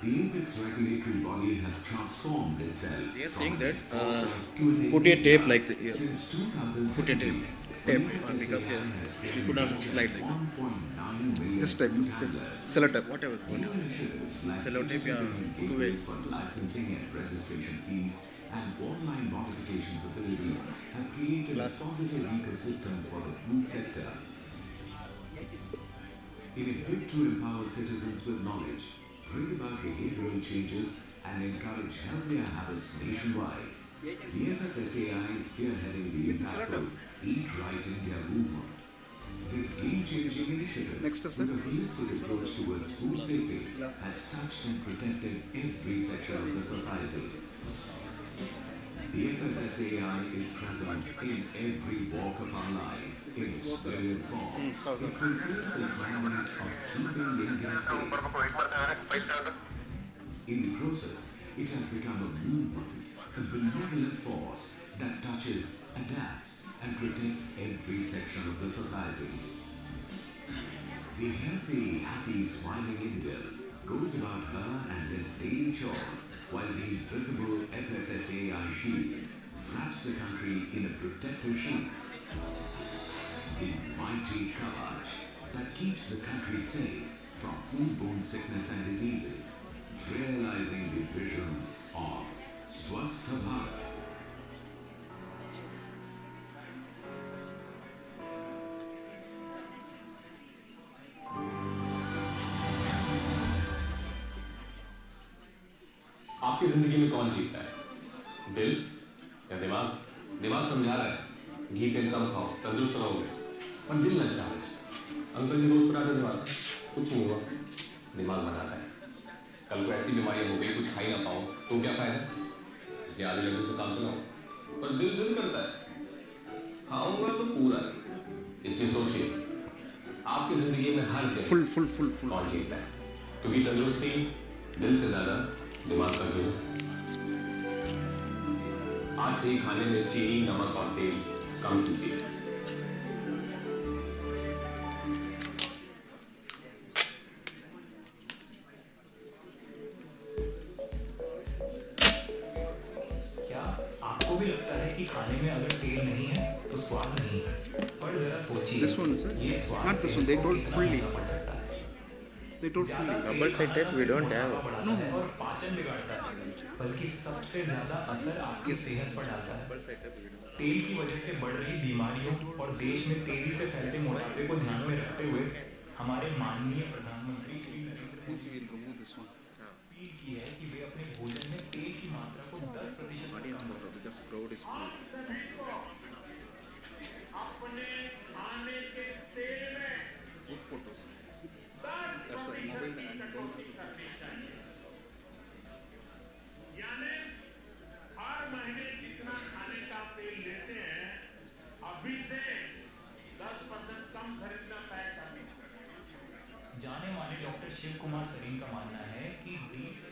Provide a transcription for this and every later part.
The apex regulatory body has transformed itself They are from saying an that enforcer to an put a tape enabler. like the, yeah, Since put a tape 2017, the tape because FSSAI yes, has we trained could not more than slide like that. 1.9 million This type, food handlers. cello tape, whatever, New whatever. initiatives like Cello tape, digital yeah, payment two way, gateways for two side. licensing and registration fees and online notification facilities have created a Glass. positive ecosystem for the food sector. In a bid to empower citizens with knowledge, bring about behavioral changes, and encourage healthier habits nationwide, the FSSAI is spearheading the impactful Eat Right India movement. This game-changing initiative, Next, with sir. a holistic approach towards food safety, has touched and protected every section of the society. The FSSAI is present in every walk of our life in its varied form. It fulfills its mandate of keeping India safe. In the process, it has become a movement, a benevolent force that touches, adapts, and protects every section of the society. The healthy, happy, smiling Indian goes about her and his daily chores while the invisible FSSAI shield wraps the country in a protective sheath. The mighty Kavach that keeps the country safe from foodborne sickness and diseases, realizing the vision of Swasth Bharat. आपकी जिंदगी में कौन जीतता है, दिल या दिमाग? दिमाग समझा रहा है घी तेल कम खाओ, तंदुरुस्त रहोगे, पर दिल लग रहा है। अंकल जी रोज पराठे दिमाग कुछ नहीं हुआ, दिमाग बनाता है। कल को ऐसी बीमारियां हो गई, कुछ खा ही ना पाओ तो क्या फायदा? इसलिए आधे लड्डू से काम चलाओ, पर दिल जिद करता है खाऊंगा तो पूरा। इसलिए सोचिए आपकी जिंदगी में हर दिन Full. कौन जीतता है, क्योंकि तंदुरुस्ती दिल से ज्यादा दिमाग का खेल है। आज से ही खाने में चीनी, नमक और तेल कम कीजिए। क्या आपको भी लगता है कि खाने में अगर तेल नहीं है तो स्वाद नहीं है? पर जरा सोचिए, This one, sir. ये स्वाद Not this से one. They told कितना fully. महंगा पड़ सकता है। They told fully. Double side tape we don't have. और पाचन बिगाड़ता है, बल्कि सबसे ज्यादा असर आपकी सेहत पर डालता है। तेल की वजह से बढ़ रही बीमारियों और देश में तेजी से फैलते मोटापे को ध्यान में रखते हुए हमारे माननीय प्रधानमंत्री श्री नरेंद्र मोदी ने अपील की है कि वे अपने भोजन में तेल की मात्रा को 10% कम करें। Because broad is full. अपने खाने के तेल में Good photos. 10% mobile की and कटौती करनी चाहिए। यानी हर महीने जितना खाने का तेल लेते हैं, अभी से 10% कम खरीदना तय करनी चाहिए। जाने माने डॉक्टर शिव कुमार सरीन का मानना है कि डीप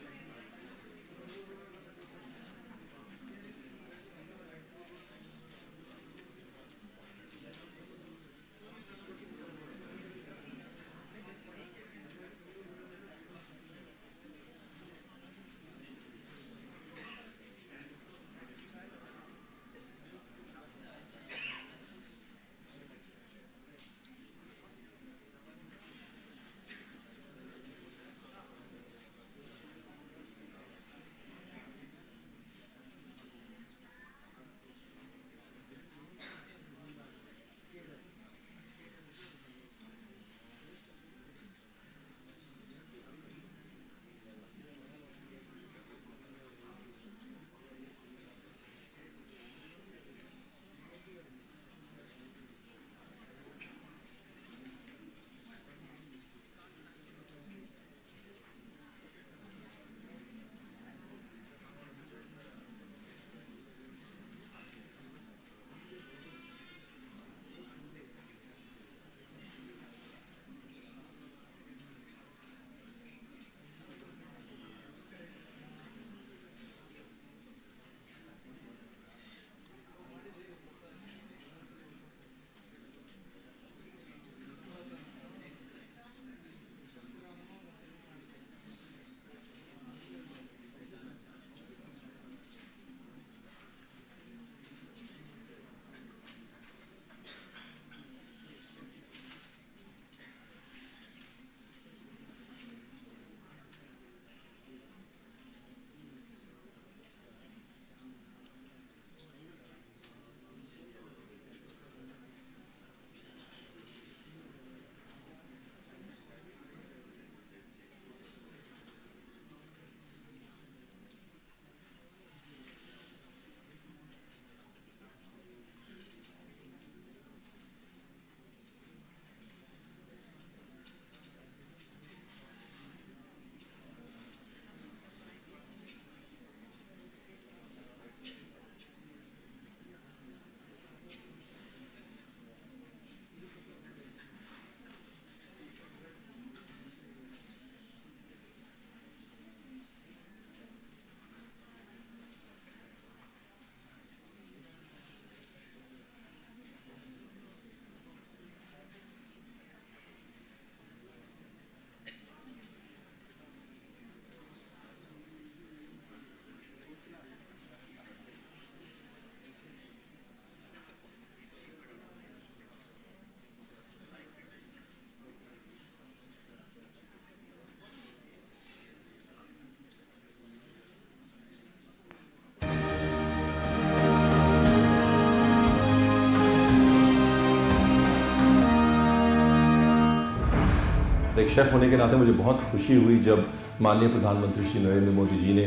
एक शेफ़ होने के नाते मुझे बहुत खुशी हुई जब माननीय प्रधानमंत्री श्री नरेंद्र मोदी जी ने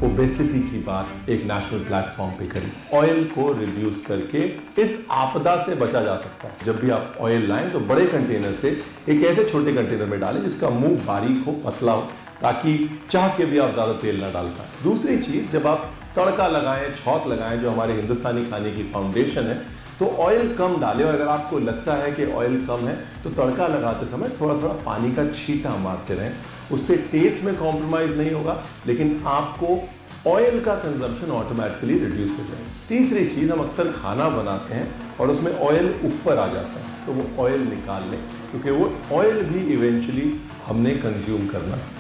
ओबेसिटी की बात एक नेशनल प्लेटफॉर्म पे करी। ऑयल को रिड्यूस करके इस आपदा से बचा जा सकता है। जब भी आप ऑयल लाएं तो बड़े कंटेनर से एक ऐसे छोटे कंटेनर में डालें जिसका मुंह बारीक हो, पतला हो, ताकि चाह के भी आप ज़्यादा तेल ना डाल पाएं। दूसरी चीज़, जब आप तड़का लगाएं, छौंक लगाएं, जो हमारे हिंदुस्तानी खाने की फाउंडेशन है, तो ऑयल कम डालें। और अगर आपको लगता है कि ऑयल कम है तो तड़का लगाते समय थोड़ा थोड़ा पानी का छींटा मारते रहें। उससे टेस्ट में कॉम्प्रोमाइज़ नहीं होगा, लेकिन आपको ऑयल का कंजम्पशन ऑटोमेटिकली रिड्यूस हो जाएगा। तीसरी चीज़, हम अक्सर खाना बनाते हैं और उसमें ऑयल ऊपर आ जाता है, तो वो ऑयल निकाल लें, क्योंकि वो ऑयल भी इवेंचुअली हमने कंज्यूम करना है।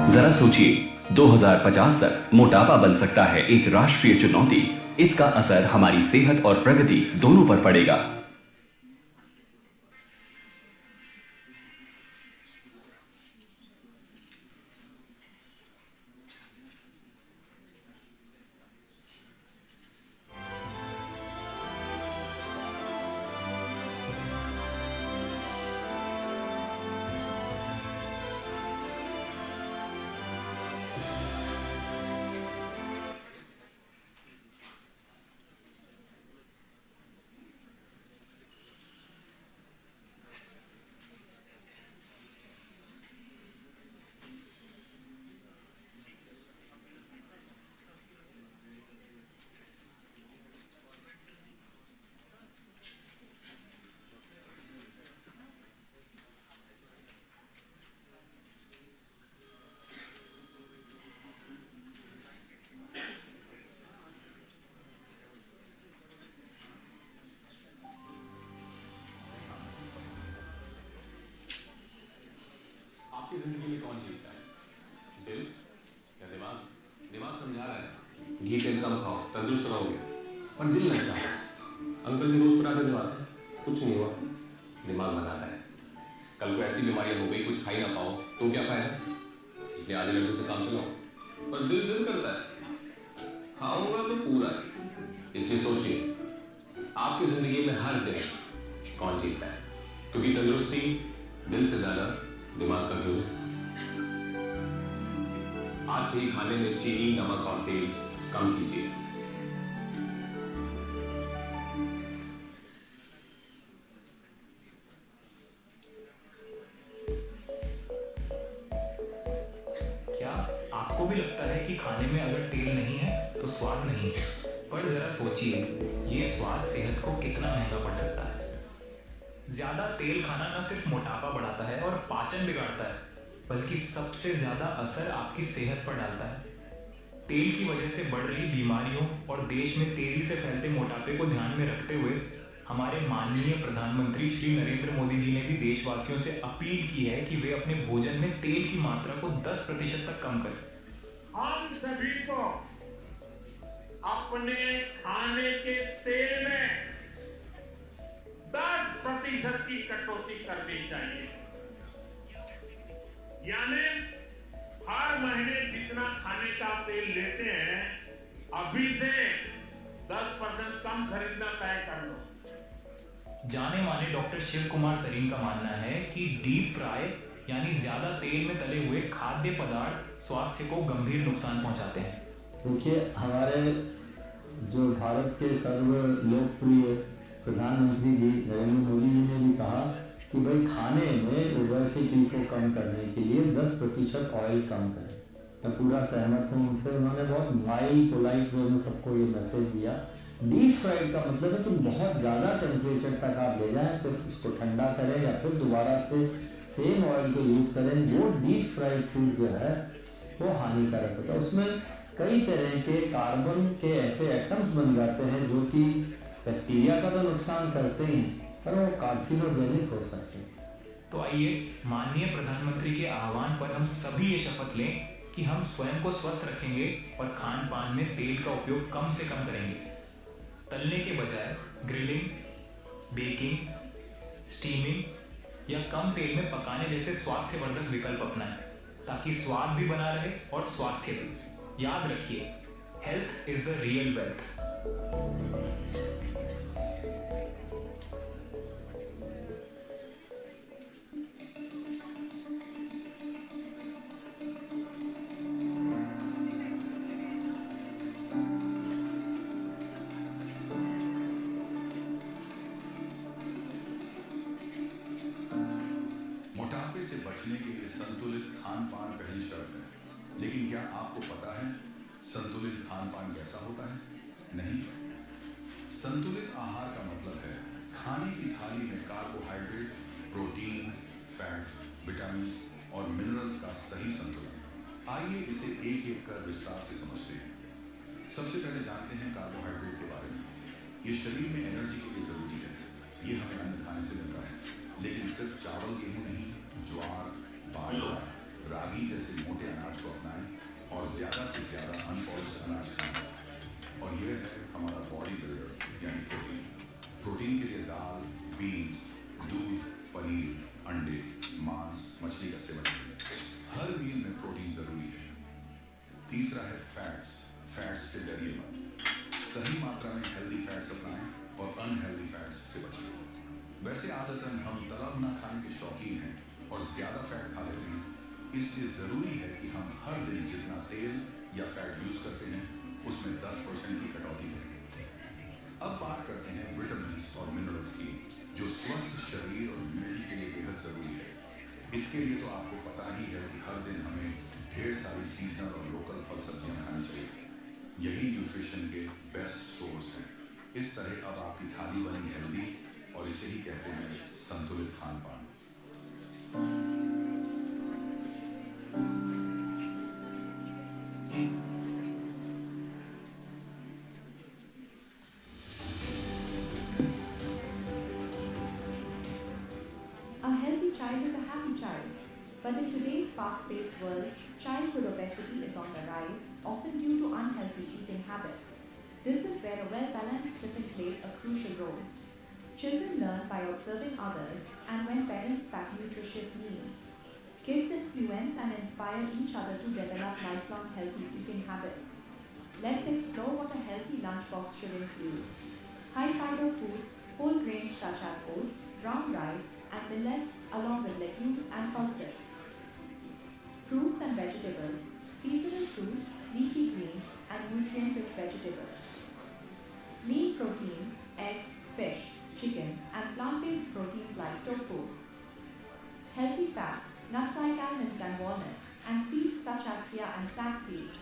जरा सोचिए, 2050 तक मोटापा बन सकता है एक राष्ट्रीय चुनौती। इसका असर हमारी सेहत और प्रगति दोनों पर पड़ेगा। आपकी जिंदगी में कौन जीतता है, दिल या दिमाग? दिमाग समझा रहा है घी तेल कम खाओ, तंदुरुस्त रहोगे, और दिल नहीं चाहता। अंकल जी रोज पराठे दिलाते हैं, कुछ नहीं हुआ, दिमाग बनाता है। कल को ऐसी बीमारियां हो गई, कुछ खा ही ना पाओ तो क्या फायदा? इसलिए आधे लड्डू से काम चलाओ। पर दिल जिद करता है, खाऊंगा तो पूरा। इसलिए सोचिए आपकी जिंदगी में हर दिन कौन जीतता है, क्योंकि तंदुरुस्ती दिल से ज्यादा दिमाग का खेल है। आज से ही खाने में चीनी, नमक और तेल कम कीजिए। क्या आपको भी लगता है कि खाने में अगर तेल नहीं है तो स्वाद नहीं है? पर जरा सोचिए, ये स्वाद सेहत को कितना महंगा पड़ सकता है। ज्यादा तेल खाना न सिर्फ मोटापा बढ़ाता है और पाचन बिगाड़ता है, बल्कि सबसे ज्यादा असर आपकी सेहत पर डालता है। तेल की वजह से बढ़ रही बीमारियों और देश में तेजी से फैलते मोटापे को ध्यान में रखते हुए हमारे माननीय प्रधानमंत्री श्री नरेंद्र मोदी जी ने भी देशवासियों से अपील की है कि वे अपने भोजन में तेल की मात्रा को 10% तक कम करें। हम सभी को अपने खाने के तेल में 10% की कटौती करनी चाहिए। यानी हर महीने जितना खाने का तेल लेते हैं, अभी से 10% कम खरीदना तय कर लो। जाने माने डॉक्टर शिव कुमार सरीन का मानना है कि डीप फ्राई यानी ज्यादा तेल में तले हुए खाद्य पदार्थ स्वास्थ्य को गंभीर नुकसान पहुंचाते हैं। देखिए, हमारे जो भारत के सर्व लोकप्रिय प्रधानमंत्री जी नरेंद्र मोदी जी ने भी कहा कि भाई खाने में ओबेसिटी को कम करने के लिए 10% ऑयल कम करें। मैं पूरा सहमत हूँ उनसे। उन्होंने बहुत माइल्ड पोलाइट वे में सबको ये मैसेज दिया। डीप फ्राइड का मतलब है कि बहुत ज़्यादा टेम्परेचर तक आप ले जाएं, फिर उसको ठंडा करें या फिर दोबारा से सेम ऑयल को यूज़ करें। वो डीप फ्राइड फूड जो है वो हानिकारक होता है। उसमें कई तरह के कार्बन के ऐसे एटम्स बन जाते हैं जो कि बैक्टीरिया का तो नुकसान करते ही, पर वो कार्सिनोजेनिक हो सकते हैं। तो आइए माननीय प्रधानमंत्री के आह्वान पर हम सभी ये शपथ लें कि हम स्वयं को स्वस्थ रखेंगे और खान पान में तेल का उपयोग कम से कम करेंगे। तलने के बजाय ग्रिलिंग, बेकिंग, स्टीमिंग या कम तेल में पकाने जैसे स्वास्थ्यवर्धक विकल्प अपनाएं ताकि स्वाद भी बना रहे और स्वास्थ्य भी। याद रखिए, health is the real wealth. मोटापे से बचने के लिए संतुलित खान पान पहली शर्त है, लेकिन क्या आपको पता है संतुलित खान पान कैसा होता है? नहीं। संतुलित आहार का मतलब है खाने की थाली में कार्बोहाइड्रेट, प्रोटीन, फैट, विटामिन और मिनरल्स का सही संतुलन। आइए इसे एक एक कर विस्तार से समझते हैं। सबसे पहले जानते हैं कार्बोहाइड्रेट के बारे में। ये शरीर में एनर्जी के लिए जरूरी है। ये हमें अन्न खाने से मिलता है, लेकिन सिर्फ चावल गेहूं नहीं, ज्वार, बाजरा, रागी जैसे मोटे अनाज को अपनाएं और ज्यादा से ज्यादा अनपॉलिश्ड अनाज खाएं। और यह है हमारा बॉडी बिल्डर यानी प्रोटीन। प्रोटीन के लिए दाल, बीन्स, दूध, पनीर, अंडे, मांस, मछली का सेवन करें। हर मील में प्रोटीन जरूरी है। तीसरा है फैट्स। फैट्स से डरिए मत। सही मात्रा में हेल्दी फैट्स अपनाएं और अनहेल्दी फैट्स से बचें। वैसे आदतन हम तला भुना खाने के शौकीन हैं और ज्यादा फैट खा लेते हैं, इसलिए जरूरी है कि हम हर दिन जितना तेल या फैट यूज करते हैं उसमें 10% की कटौती करें। अब बात करते हैं विटामिन और मिनरल्स की, जो स्वस्थ शरीर और इम्यूनिटी के लिए बेहद जरूरी है। इसके लिए तो आपको पता ही है कि हर दिन हमें ढेर सारी सीजनल और लोकल फल सब्जियां खानी चाहिए। यही न्यूट्रिशन के बेस्ट सोर्स हैं। इस तरह अब आपकी थाली बनी हेल्दी, और इसे ही कहते हैं संतुलित खान पान। A healthy child is a happy child. But in today's fast-paced world, childhood obesity is on the rise, often due to unhealthy eating habits. This is where a well-balanced tiffin plays a crucial role. Children learn by observing others and when parents pack nutritious meals. Kids influence and inspire each other to develop lifelong healthy eating habits. Let's explore what a healthy lunchbox should include. High-fiber foods, whole grains such as oats, brown rice, and millets, along with legumes and pulses. Fruits and vegetables, seasonal fruits, leafy greens, and nutrient-rich vegetables. Lean proteins, eggs, fish, chicken, and plant-based proteins like tofu. Healthy fats, nuts like almonds and walnuts, and seeds such as chia and flax seeds.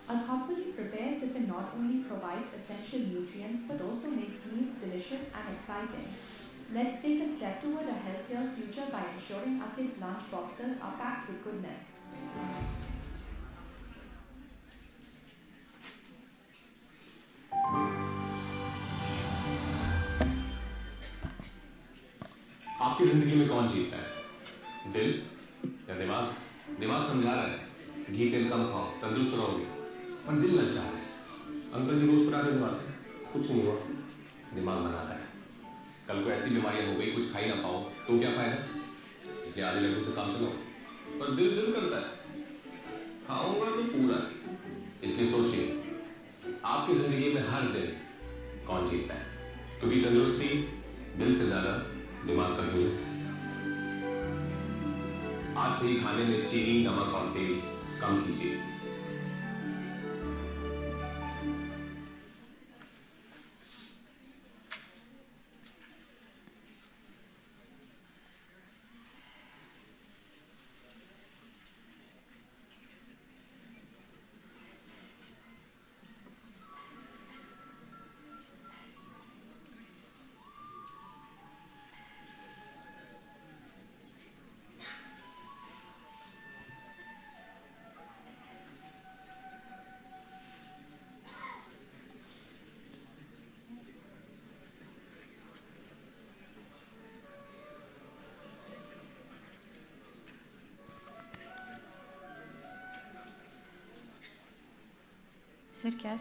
A thoughtfully prepared tiffin not only provides essential nutrients but also makes meals delicious and exciting. Let's take a step toward a healthier future by ensuring our kids' lunch boxes are packed with goodness. आपकी जिंदगी में कौन जीतता है, दिल या दिमाग? दिमाग समझा रहा है घी तेल कम खाओ, तंदुरुस्त रहोगे, और दिल ललचा रहा है अंकल जी रोज पराठे बनाते हैं, कुछ नहीं हुआ, दिमाग बनाता है कल को ऐसी बीमारियां हो गई कुछ खा ही ना पाओ तो क्या फायदा, इसलिए आधे लड्डू से काम चलाओ। पर दिल जिद करता है खाऊंगा तो पूरा। इसलिए सोचिए आपकी जिंदगी में हर दिन कौन जीतता है, क्योंकि तंदुरुस्ती दिल से ज्यादा दिमाग का खेल है। आज से ही खाने में चीनी, नमक और तेल कम कीजिए। सर क्या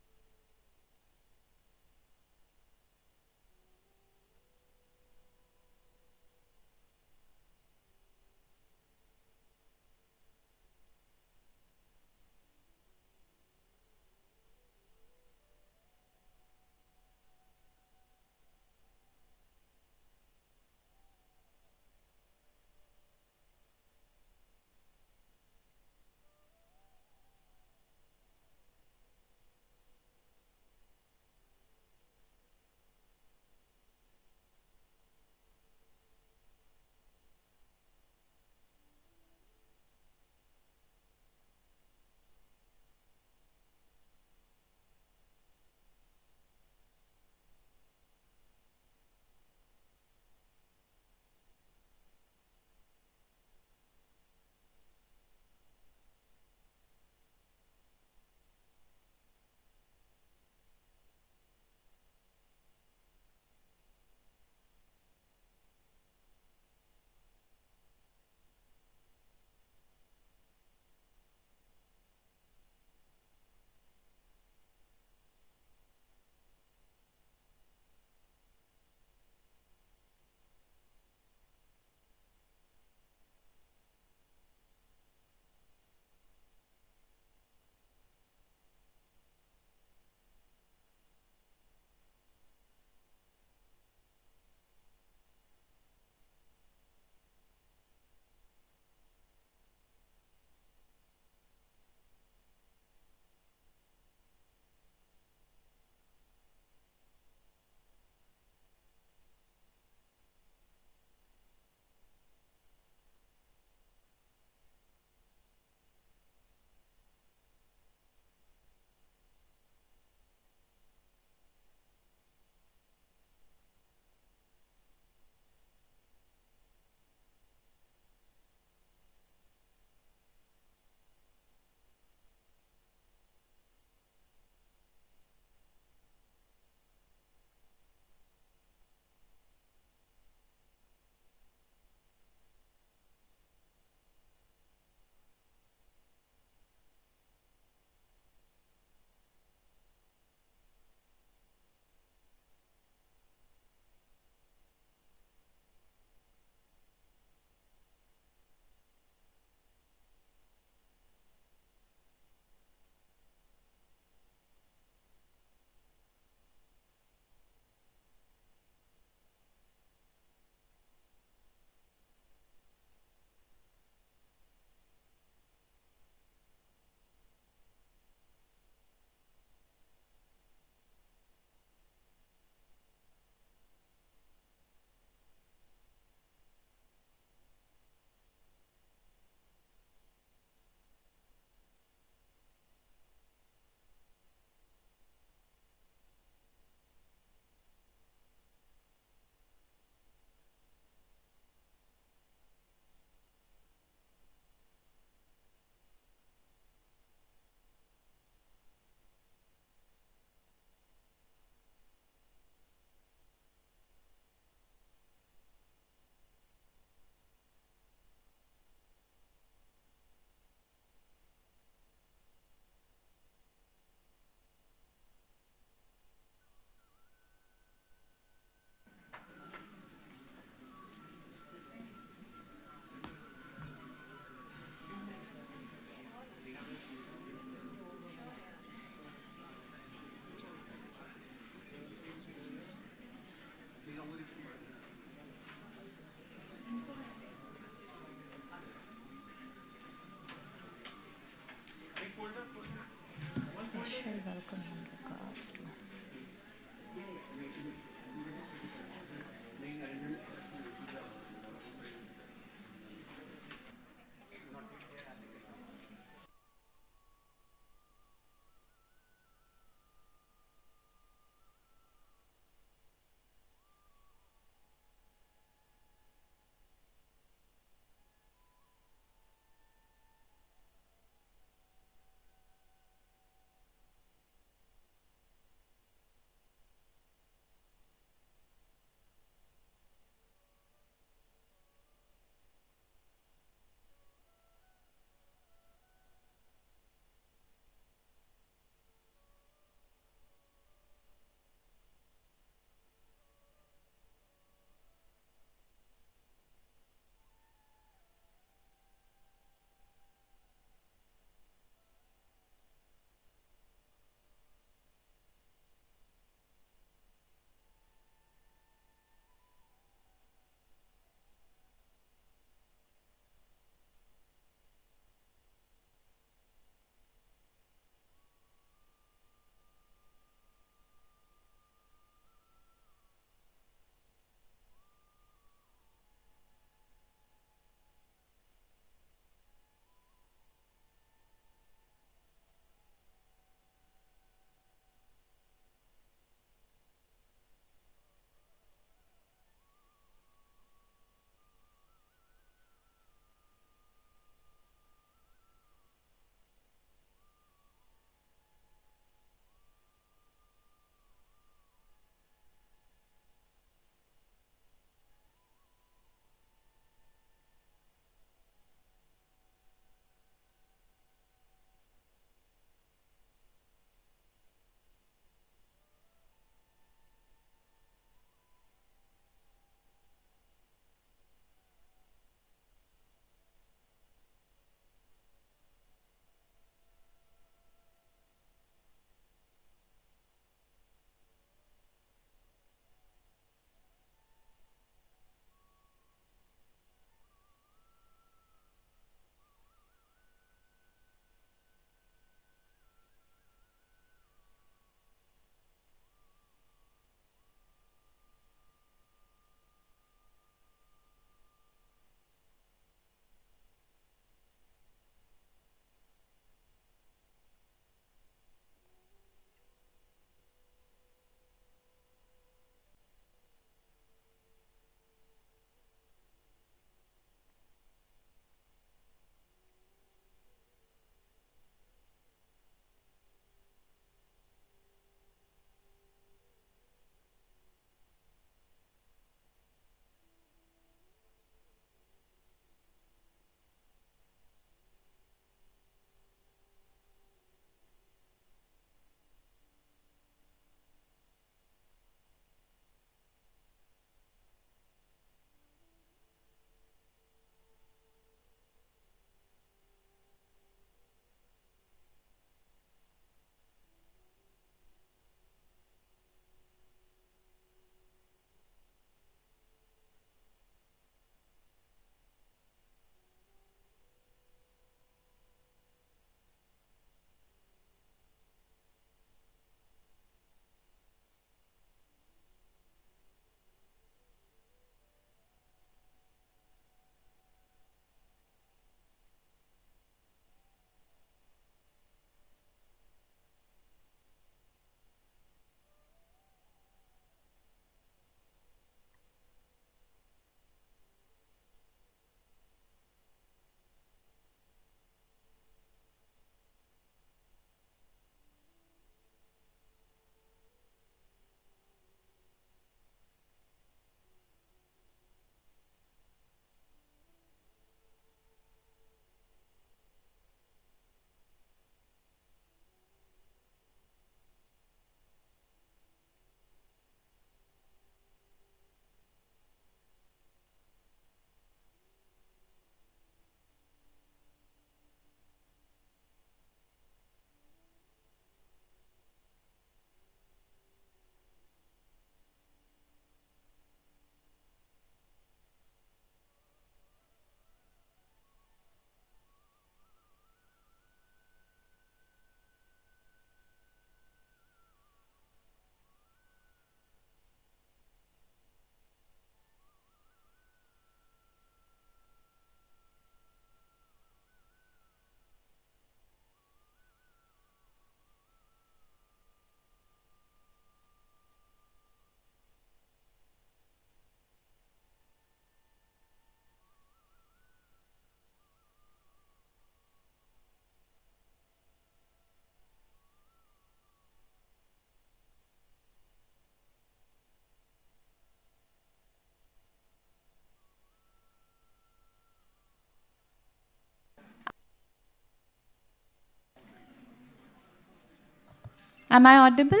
Am I audible?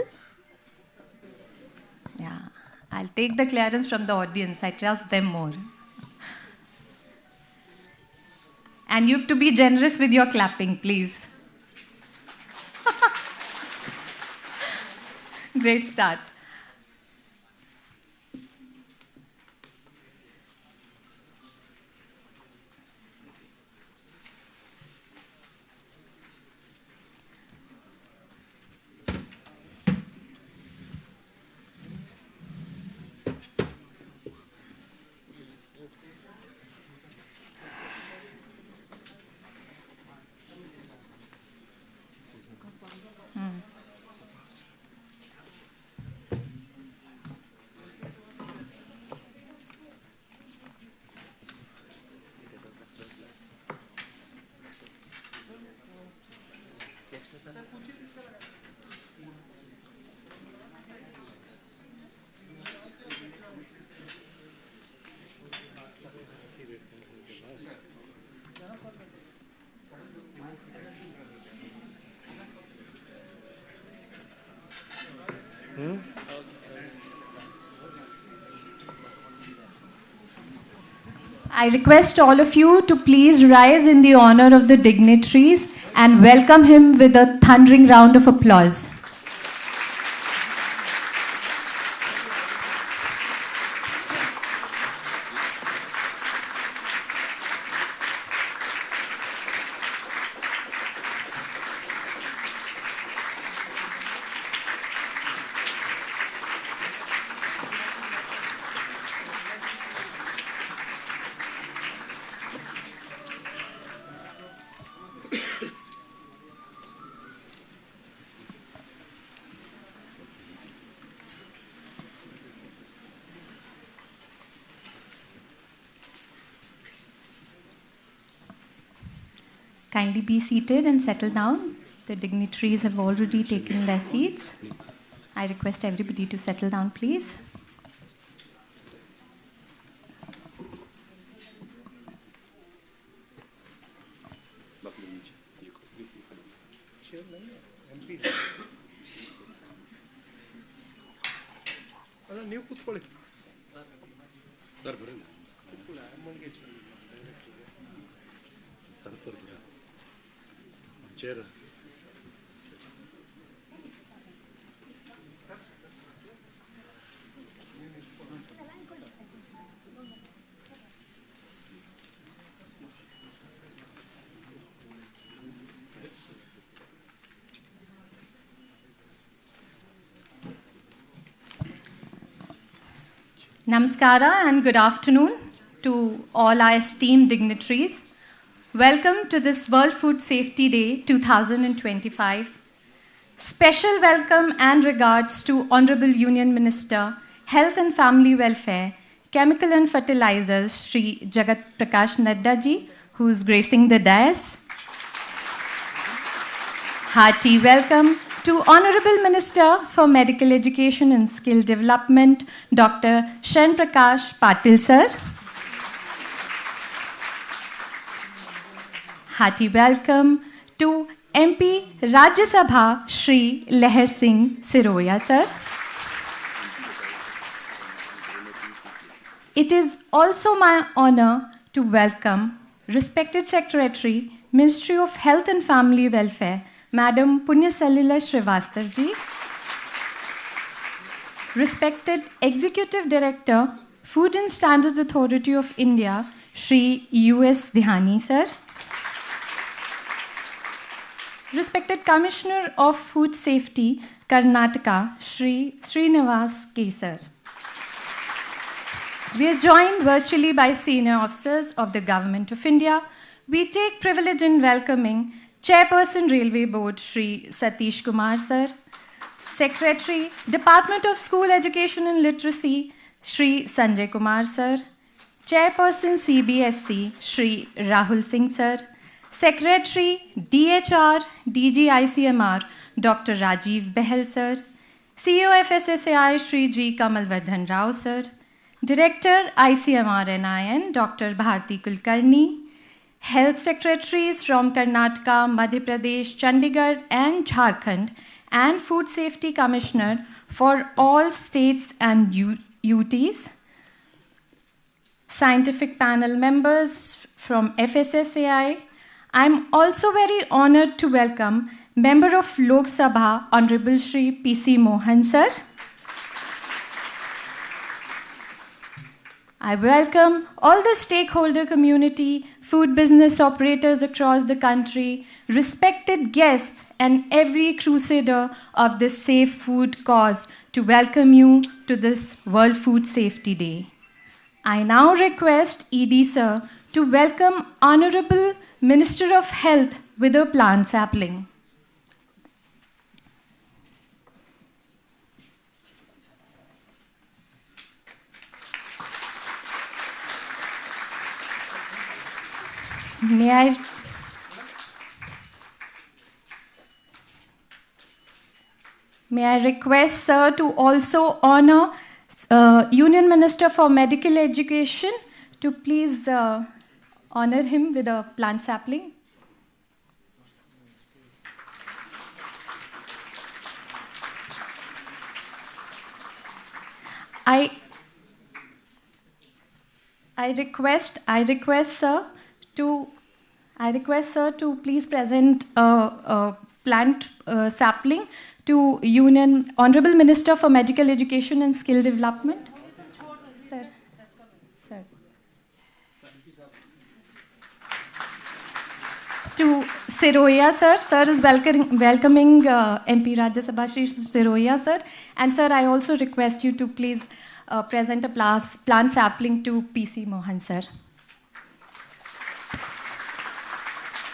Yeah, I'll take the clearance from the audience. I trust them more. And you have to be generous with your clapping, please. Great start. I request all of you to please rise in the honor of the dignitaries and welcome him with a thundering round of applause. Kindly be seated and settle down. The dignitaries have already taken their seats. I request everybody to settle down, please. Namaskara and good afternoon to all our esteemed dignitaries. Welcome to this World Food Safety Day 2025. Special welcome and regards to Honorable Union Minister, Health and Family Welfare, Chemical and Fertilizers, Shri Jagat Prakash Nadda ji, who is gracing the dais. Hearty welcome to Honorable Minister for Medical Education and Skill Development, Dr. Shen Prakash Patil sir. Hearty welcome to MP Rajya Sabha Shri Leher Singh Siroya sir. It is also my honor to welcome respected Secretary, Ministry of Health and Family Welfare, Madam Punyasalila Srivastav ji, respected Executive Director, Food and Standards Authority of India, Shri U.S. Dhani sir, respected Commissioner of Food Safety, Karnataka, Shri Srinivas K sir. We are joined virtually by senior officers of the Government of India. We take privilege in welcoming Chairperson Railway Board, Shri Satish Kumar sir, Secretary, Department of School Education and Literacy, Shri Sanjay Kumar sir, Chairperson CBSC, Shri Rahul Singh sir, Secretary, DHR, DG ICMR, Dr. Rajiv Behel sir, CEO FSSAI, Shri G. Kamalvardhan Rao sir, Director, ICMR NIN, Dr. Bharti Kulkarni, Health Secretaries from Karnataka, Madhya Pradesh, Chandigarh and Jharkhand, and Food Safety Commissioner for all states and UTs, scientific panel members from FSSAI. I'm also very honored to welcome Member of Lok Sabha, Honorable Shri P.C. Mohan sir. I welcome all the stakeholder community, food business operators across the country, respected guests, and every crusader of this safe food cause to welcome you to this World Food Safety Day. I now request ED sir to welcome Honorable Minister of Health with a plant sapling. May I request sir to also honor Union Minister for Medical Education to please honor him with a plant sapling. I request sir to please present a plant sapling to Honorable Minister for Medical Education and Skill Development. Sir. To Siroya sir. Sir is welcoming MP Rajya Sabha Shri Siroya sir. And sir, I also request you to please present a plant sapling to P.C. Mohan sir.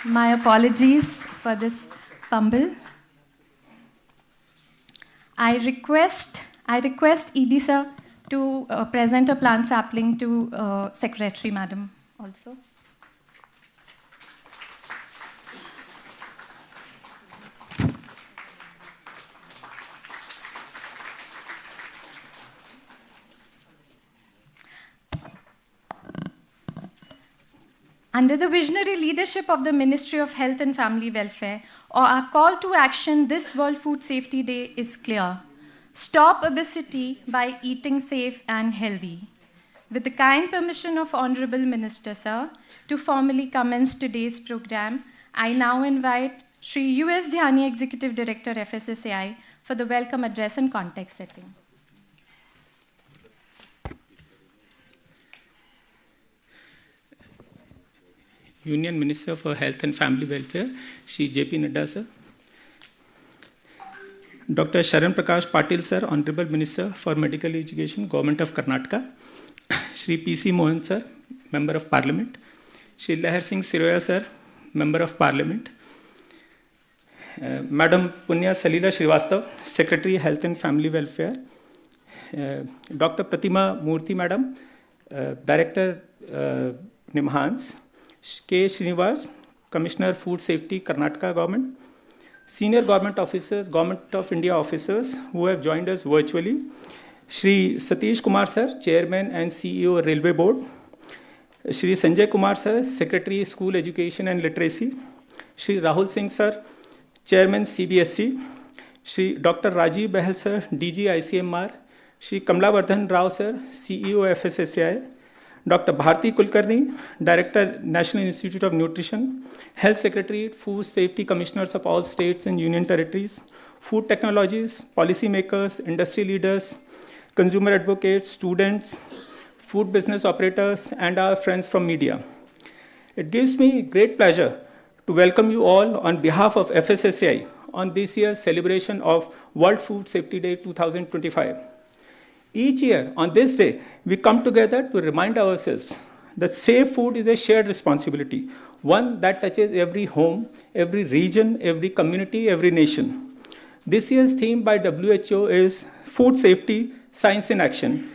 My apologies for this fumble. I request ED sir to present a plant sapling to Secretary Madam also. Under the visionary leadership of the Ministry of Health and Family Welfare, our call to action this World Food Safety Day is clear. Stop obesity by eating safe and healthy. With the kind permission of Honorable Minister, sir, to formally commence today's program, I now invite Shri U.S. Dhyani, Executive Director, FSSAI, for the welcome address and context setting. Union Minister for Health and Family Welfare, Shri JP Nadda sir. Dr. Sharan Prakash Patil sir, Honorable Minister for Medical Education, Government of Karnataka. Shri P.C. Mohan sir, Member of Parliament. Shri Lehar Singh Siroya sir, Member of Parliament. Madam Punya Salila Srivastav, Secretary Health and Family Welfare. Dr. Pratima Murthy Madam, Director NIMHANS. K. Srinivas, Commissioner Food Safety, Karnataka Government. Senior government officers, Government of India officers who have joined us virtually. Shri Satish Kumar sir, Chairman and CEO Railway Board. Shri Sanjay Kumar sir, Secretary School Education and Literacy. Shri Rahul Singh sir, Chairman CBSE. Shri Dr. Rajiv Bahal sir, DG ICMR. Shri Kamlavardhan Rao sir, CEO FSSAI. Dr. Bharti Kulkarni, Director, National Institute of Nutrition, Health Secretary, Food Safety Commissioners of all states and union territories, food technologies, policymakers, industry leaders, consumer advocates, students, food business operators, and our friends from media. It gives me great pleasure to welcome you all on behalf of FSSAI on this year's celebration of World Food Safety Day 2025. Each year, on this day, we come together to remind ourselves that safe food is a shared responsibility, one that touches every home, every region, every community, every nation. This year's theme by WHO is Food Safety, Science in Action.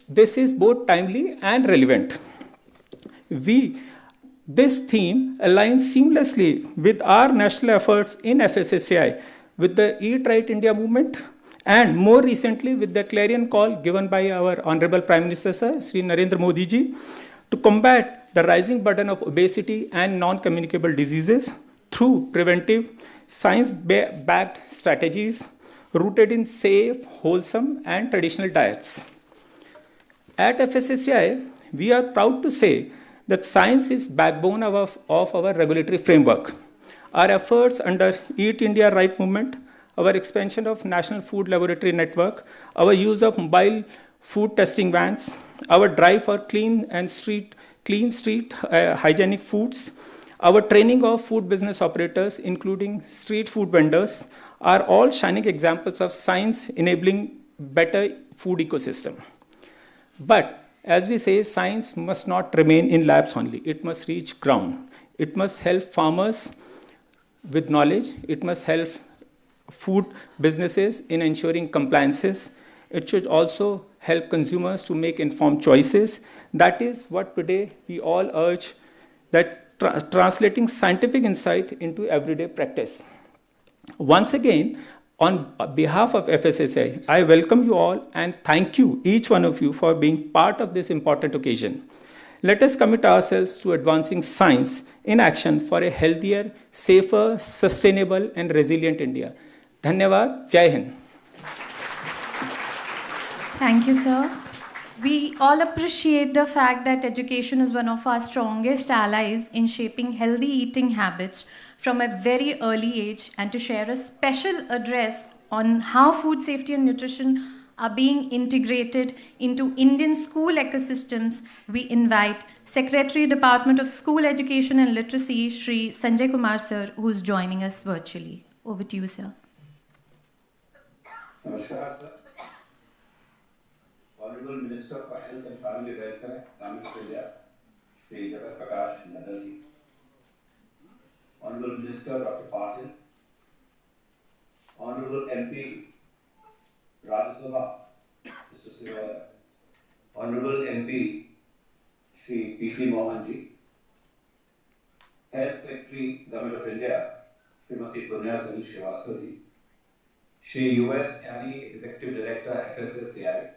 This is both timely and relevant. This theme aligns seamlessly with our national efforts in FSSAI, with the Eat Right India movement, and more recently with the clarion call given by our Honorable Prime Minister Sir, Sri Narendra Modi ji, to combat the rising burden of obesity and non-communicable diseases through preventive, science-backed strategies rooted in safe, wholesome, and traditional diets. At FSSAI, we are proud to say that science is backbone of our regulatory framework. Our efforts under Eat India Right movement, our expansion of National Food Laboratory Network, our use of mobile food testing vans, our drive for clean street hygienic foods, our training of food business operators, including street food vendors, are all shining examples of science enabling better food ecosystem. But as we say, science must not remain in labs only. It must reach ground. It must help farmers with knowledge. It must help food businesses in ensuring compliances. It should also help consumers to make informed choices. That is what today we all urge, that translating scientific insight into everyday practice. Once again, on behalf of FSSAI, I welcome you all and thank you, each one of you, for being part of this important occasion. Let us commit ourselves to advancing science in action for a healthier, safer, sustainable, and resilient India. Dhanyavad, Jai Hind. Thank you, sir. We all appreciate the fact that education is one of our strongest allies in shaping healthy eating habits from a very early age, and to share a special address on how food safety and nutrition are being integrated into Indian school ecosystems, we invite Secretary, Department of School Education and Literacy, Shri Sanjay Kumar sir, who is joining us virtually. Over to you, sir. Namaskar, sir. Honorable Minister for Health and Family Welfare, Government of India, Shri JP Nadda ji. Honorable Minister Dr. Patil, Honorable MP Rajya Sabha, Mr. Sivaya, Honorable MP Shri PC Mohan ji, Health Secretary, Government of India, Srimati Punya Srivastava ji, Shri US Yani Executive Director FSSAI,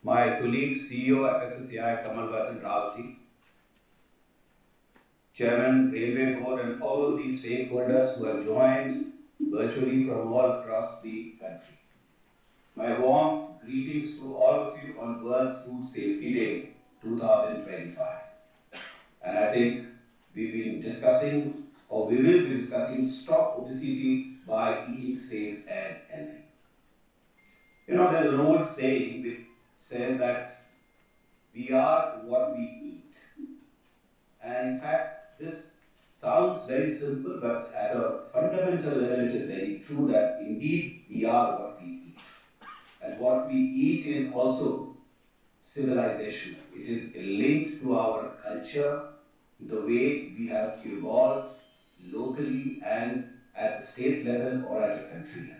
my colleague CEO FSSAI Kamal Vardhan Rao ji, Chairman, Railway Board, and all the stakeholders who have joined virtually from all across the country. My warm greetings to all of you on World Food Safety Day 2025. And I think we've been discussing, or we will be discussing, stop obesity by eating safe and healthy. You know, there's an old saying which says that we are what we eat. And in fact, this sounds very simple, but at a fundamental level, it is very true that indeed we are what we eat. And what we eat is also civilization. It is linked to our culture, the way we have evolved locally and at the state level or at a country level.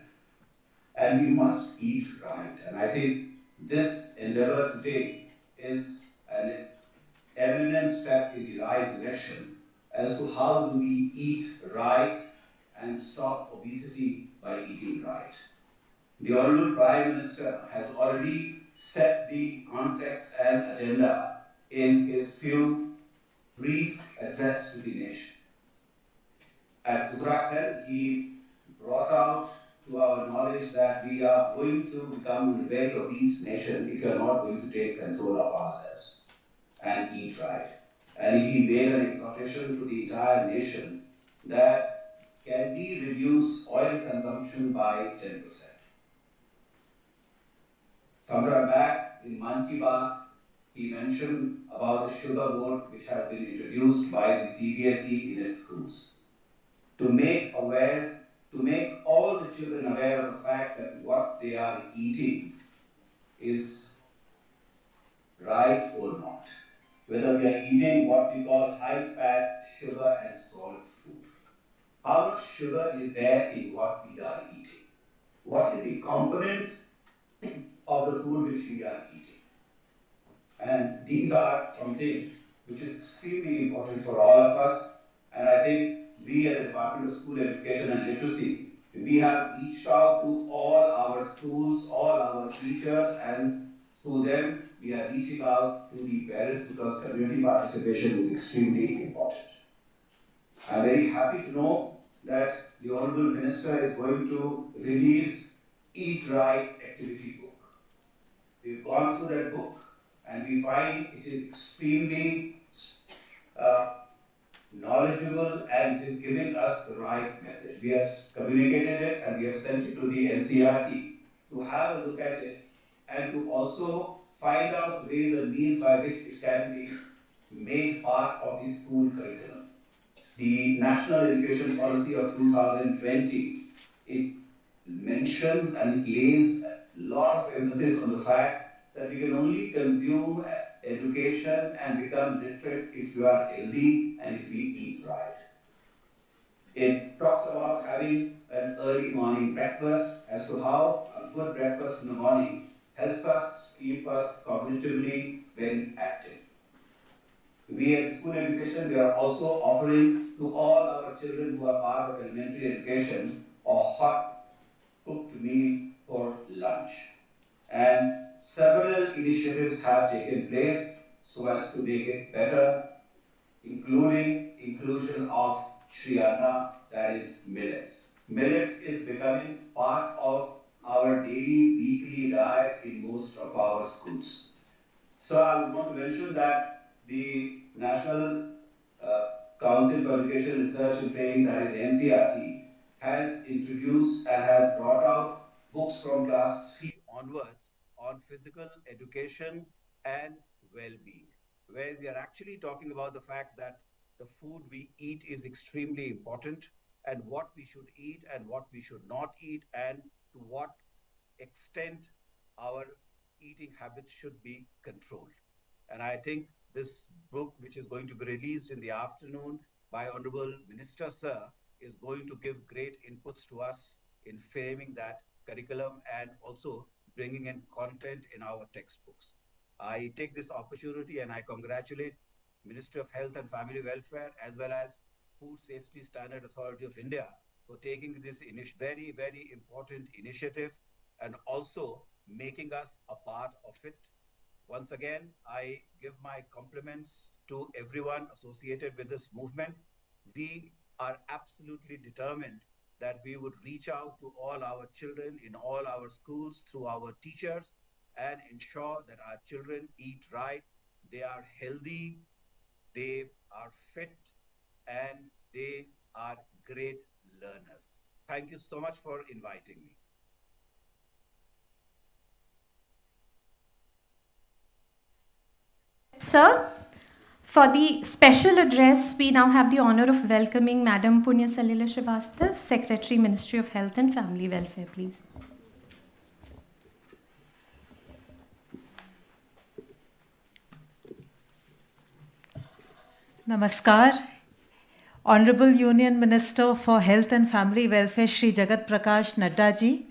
And we must eat right. And I think this endeavor today is an eminent step in the right direction as to how do we eat right and stop obesity by eating right. The Honorable Prime Minister has already set the context and agenda in his few brief address to the nation. At Uttarakhand, he brought out to our knowledge that we are going to become a very obese nation if we are not going to take control of ourselves and eat right. And he made an exhortation to the entire nation that can we reduce oil consumption by 10%. Sometime back in Man Ki Baat, he mentioned about the sugar board which has been introduced by the CBSE in its schools to make all the children aware of the fact that what they are eating is right or not. Whether we are eating what we call high-fat, sugar and salt food. How much sugar is there in what we are eating? What is the component of the food which we are eating? And these are something which is extremely important for all of us. And I think we at the Department of School Education and Literacy, we have reached out to all our schools, all our teachers, and through them, we are reaching out to the parents because community participation is extremely important. I'm very happy to know that the Honorable Minister is going to release Eat Right activity book. We've gone through that book and we find it is extremely knowledgeable and it is giving us the right message. We have communicated it and we have sent it to the NCRT to have a look at it and to also find out ways and means by which it can be made part of the school curriculum. The National Education Policy of 2020, it mentions and it lays a lot of emphasis on the fact that we can only consume education and become literate if you are healthy and if we eat right. It talks about having an early morning breakfast as to how a good breakfast in the morning helps us keep us cognitively very active. We at School Education, we are also offering to all our children who are part of elementary education a hot cooked meal for lunch. And several initiatives have taken place so as to make it better, including inclusion of Shri Anna, that is millets. Millet is becoming part of our daily, weekly diet in most of our schools. So I want to mention that the National Council for Education Research and Training, that is NCRT, has introduced and has brought out books from class 3 onwards on physical education and well-being, where we are actually talking about the fact that the food we eat is extremely important and what we should eat and what we should not eat and to what extent our eating habits should be controlled. And I think this book, which is going to be released in the afternoon by Honorable Minister Sir, is going to give great inputs to us in framing that curriculum and also bringing in content in our textbooks. I take this opportunity and I congratulate Ministry of Health and Family Welfare as well as Food Safety Standard Authority of India for taking this very, very important initiative and also making us a part of it. Once again, I give my compliments to everyone associated with this movement. We are absolutely determined that we would reach out to all our children in all our schools through our teachers and ensure that our children eat right, they are healthy, they are fit, and they are great learners. Thank you so much for inviting me. Sir, for the special address, we now have the honor of welcoming Madam Punya Salila Srivastava, Secretary, Ministry of Health and Family Welfare, please. Namaskar. Honorable Union Minister for Health and Family Welfare, Shri Jagat Prakash Nadda ji,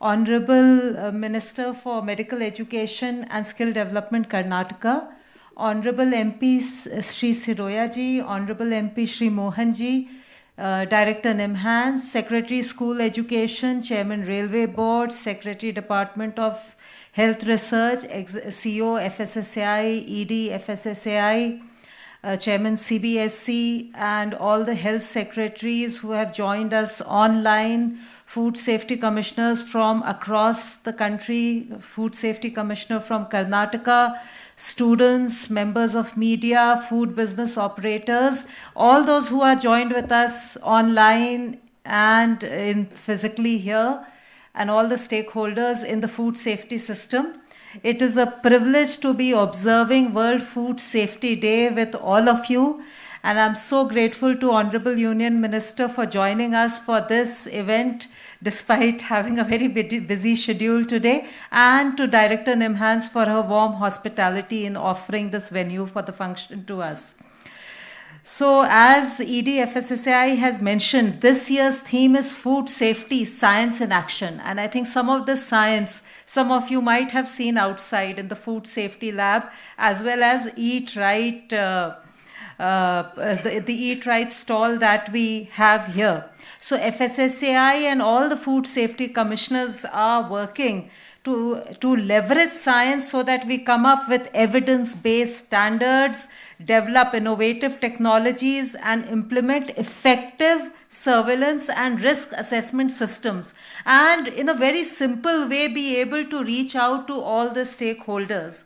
Honorable Minister for Medical Education and Skill Development, Karnataka, Honorable MP Shri Siroya ji, Honorable MP Shri Mohan ji, Director NIMHANS, Secretary School Education, Chairman Railway Board, Secretary Department of Health Research, CEO FSSAI, ED FSSAI, Chairman CBSC, and all the health secretaries who have joined us online, food safety commissioners from across the country, food safety commissioner from Karnataka, students, members of media, food business operators, all those who are joined with us online and physically here, and all the stakeholders in the food safety system. It is a privilege to be observing World Food Safety Day with all of you. And I'm so grateful to Honorable Union Minister for joining us for this event, despite having a very busy schedule today, and to Director NIMHANS for her warm hospitality in offering this venue for the function to us. So as ED FSSAI has mentioned, this year's theme is Food Safety, Science in Action. And I think some of the science, some of you might have seen outside in the Food Safety Lab, as well as Eat Right, the Eat Right stall that we have here. So FSSAI and all the food safety commissioners are working to leverage science so that we come up with evidence-based standards, develop innovative technologies, and implement effective surveillance and risk assessment systems. And in a very simple way, be able to reach out to all the stakeholders.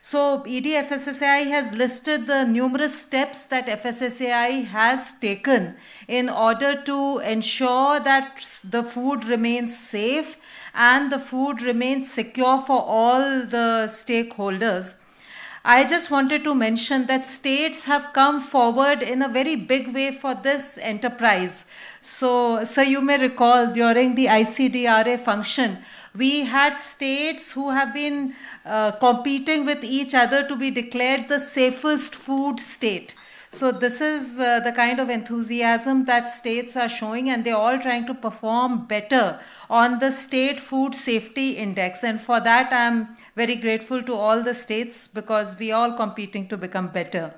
So FSSAI has listed the numerous steps that FSSAI has taken in order to ensure that the food remains safe and the food remains secure for all the stakeholders. I just wanted to mention that states have come forward in a very big way for this enterprise. So you may recall during the ICDRA function, we had states who have been competing with each other to be declared the safest food state. So this is the kind of enthusiasm that states are showing, and they're all trying to perform better on the State Food Safety Index. And for that, I'm very grateful to all the states because we are all competing to become better.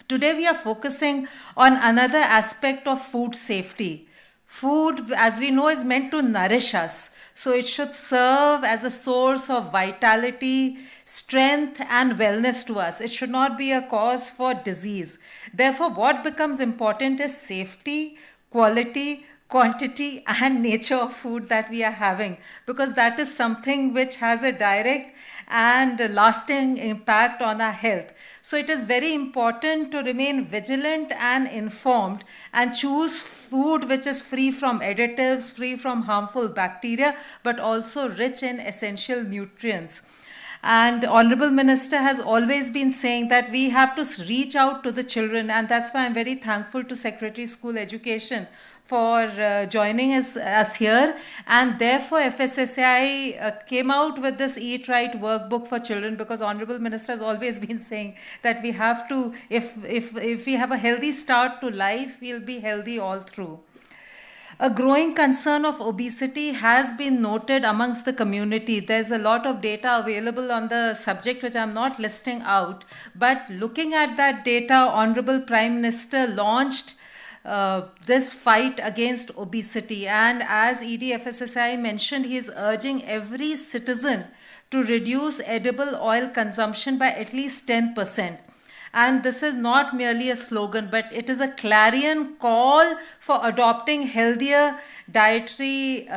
Today, we are focusing on another aspect of food safety. Food, as we know, is meant to nourish us. So it should serve as a source of vitality, strength, and wellness to us. It should not be a cause for disease. Therefore, what becomes important is safety, quality, quantity, and nature of food that we are having, because that is something which has a direct and lasting impact on our health. So it is very important to remain vigilant and informed and choose food which is free from additives, free from harmful bacteria, but also rich in essential nutrients. And Honorable Minister has always been saying that we have to reach out to the children, and that's why I'm very thankful to Secretary School Education for joining us here. And therefore, FSSAI came out with this Eat Right workbook for children, because Honorable Minister has always been saying that we have to, if we have a healthy start to life, we'll be healthy all through. A growing concern of obesity has been noted amongst the community. There's a lot of data available on the subject, which I'm not listing out. But looking at that data, Honorable Prime Minister launched this fight against obesity. And as FSSAI mentioned, he is urging every citizen to reduce edible oil consumption by at least 10%. And this is not merely a slogan, but it is a clarion call for adopting healthier dietary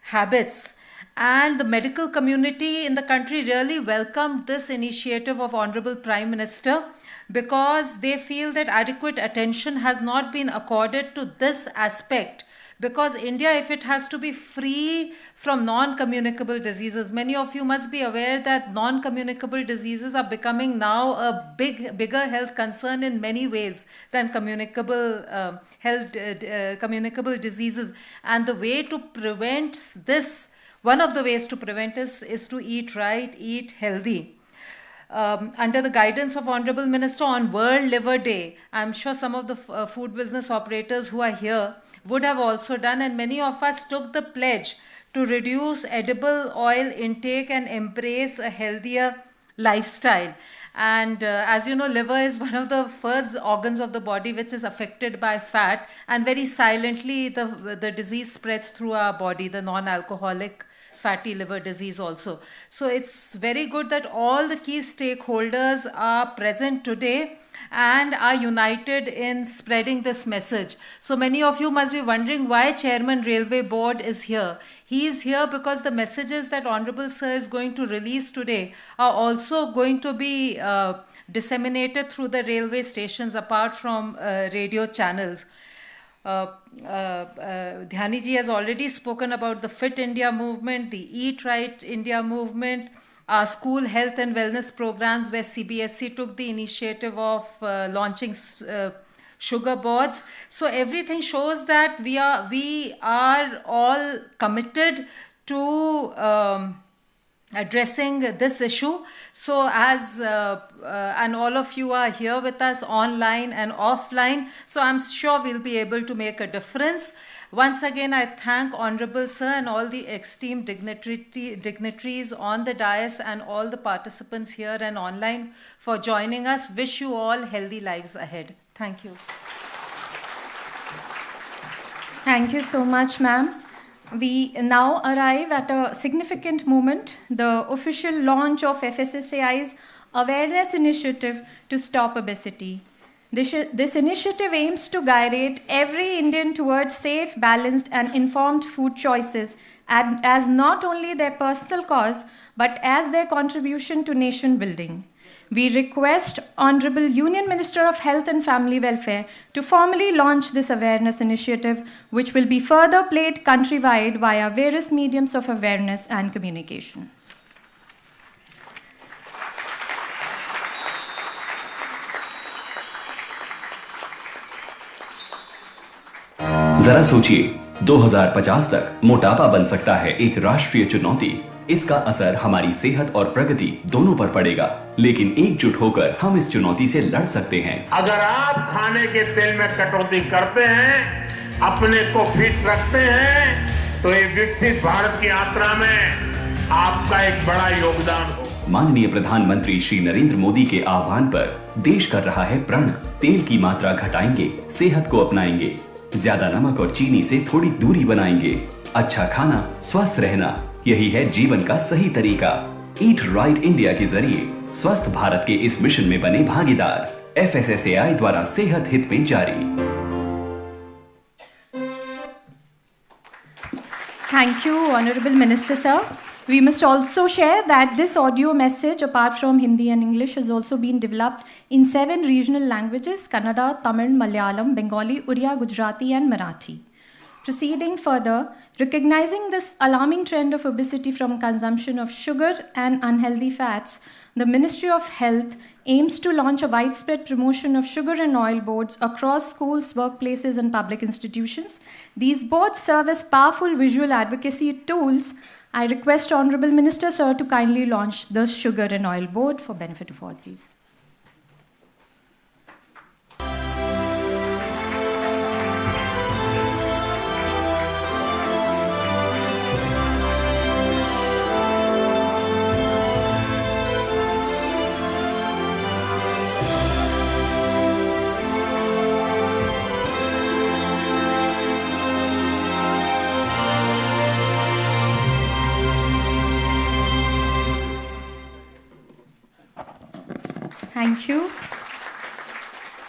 habits. And the medical community in the country really welcomed this initiative of Honorable Prime Minister, because they feel that adequate attention has not been accorded to this aspect. Because India, if it has to be free from non-communicable diseases, many of you must be aware that non-communicable diseases are becoming now a bigger health concern in many ways than communicable communicable diseases. And the way to prevent this, one of the ways to prevent is to eat right, eat healthy. Under the guidance of Honorable Minister, on World Liver Day, I'm sure some of the food business operators who are here would have also done, and many of us took the pledge to reduce edible oil intake and embrace a healthier lifestyle. And as you know, liver is one of the first organs of the body which is affected by fat, and very silently the disease spreads through our body, the non-alcoholic fatty liver disease also. So it's very good that all the key stakeholders are present today and are united in spreading this message. So many of you must be wondering why Chairman Railway Board is here. He is here because the messages that Honorable Sir is going to release today are also going to be disseminated through the railway stations apart from radio channels. Dhyani ji has already spoken about the Fit India movement, the Eat Right India movement, our school health and wellness programs, where CBSE took the initiative of launching sugar boards. So everything shows that we are all committed to addressing this issue. So as and all of you are here with us online and offline, so I'm sure we'll be able to make a difference. Once again, I thank Honorable Sir and all the esteemed dignitaries on the dais and all the participants here and online for joining us. Wish you all healthy lives ahead. Thank you. Thank you so much, ma'am. we now arrive at a significant moment, the official launch of FSSAI's awareness initiative to stop obesity. This initiative aims to guide every Indian towards safe, balanced, and informed food choices, and as not only their personal cause, but as their contribution to nation building. We request Honorable Union Minister of Health and Family Welfare to formally launch this awareness initiative, which will be further played countrywide via various mediums of awareness and communication. जरा सोचिए, 2050 तक मोटापा बन सकता है एक राष्ट्रीय चुनौती। इसका असर हमारी सेहत और प्रगति दोनों पर पड़ेगा, लेकिन एकजुट होकर हम इस चुनौती से लड़ सकते हैं। अगर आप खाने के तेल में कटौती करते हैं, अपने को फिट रखते हैं, तो ये विकसित भारत की यात्रा में आपका एक बड़ा योगदान हो। माननीय प्रधानमंत्री श्री नरेंद्र मोदी के आह्वान पर देश कर रहा है प्रण। तेल की मात्रा घटाएंगे, सेहत को अपनाएंगे, ज्यादा नमक और चीनी से थोड़ी दूरी बनाएंगे। अच्छा खाना, स्वस्थ रहना, यही है जीवन का सही तरीका। ईट राइट इंडिया के जरिए स्वस्थ भारत के इस मिशन में बने भागीदार। FSSAI द्वारा सेहत हित में जारी। Thank you, Honorable Minister, sir. We must also share that this audio message, apart from Hindi and English, has also been developed in 7 regional languages: Kannada, Tamil, Malayalam, Bengali, Uriya, Gujarati, and Marathi. Proceeding further, recognizing this alarming trend of obesity from consumption of sugar and unhealthy fats, the Ministry of Health aims to launch a widespread promotion of sugar and oil boards across schools, workplaces, and public institutions. These boards serve as powerful visual advocacy tools. I request Honorable Minister, sir, to kindly launch the sugar and oil board for benefit of all, please. Thank you.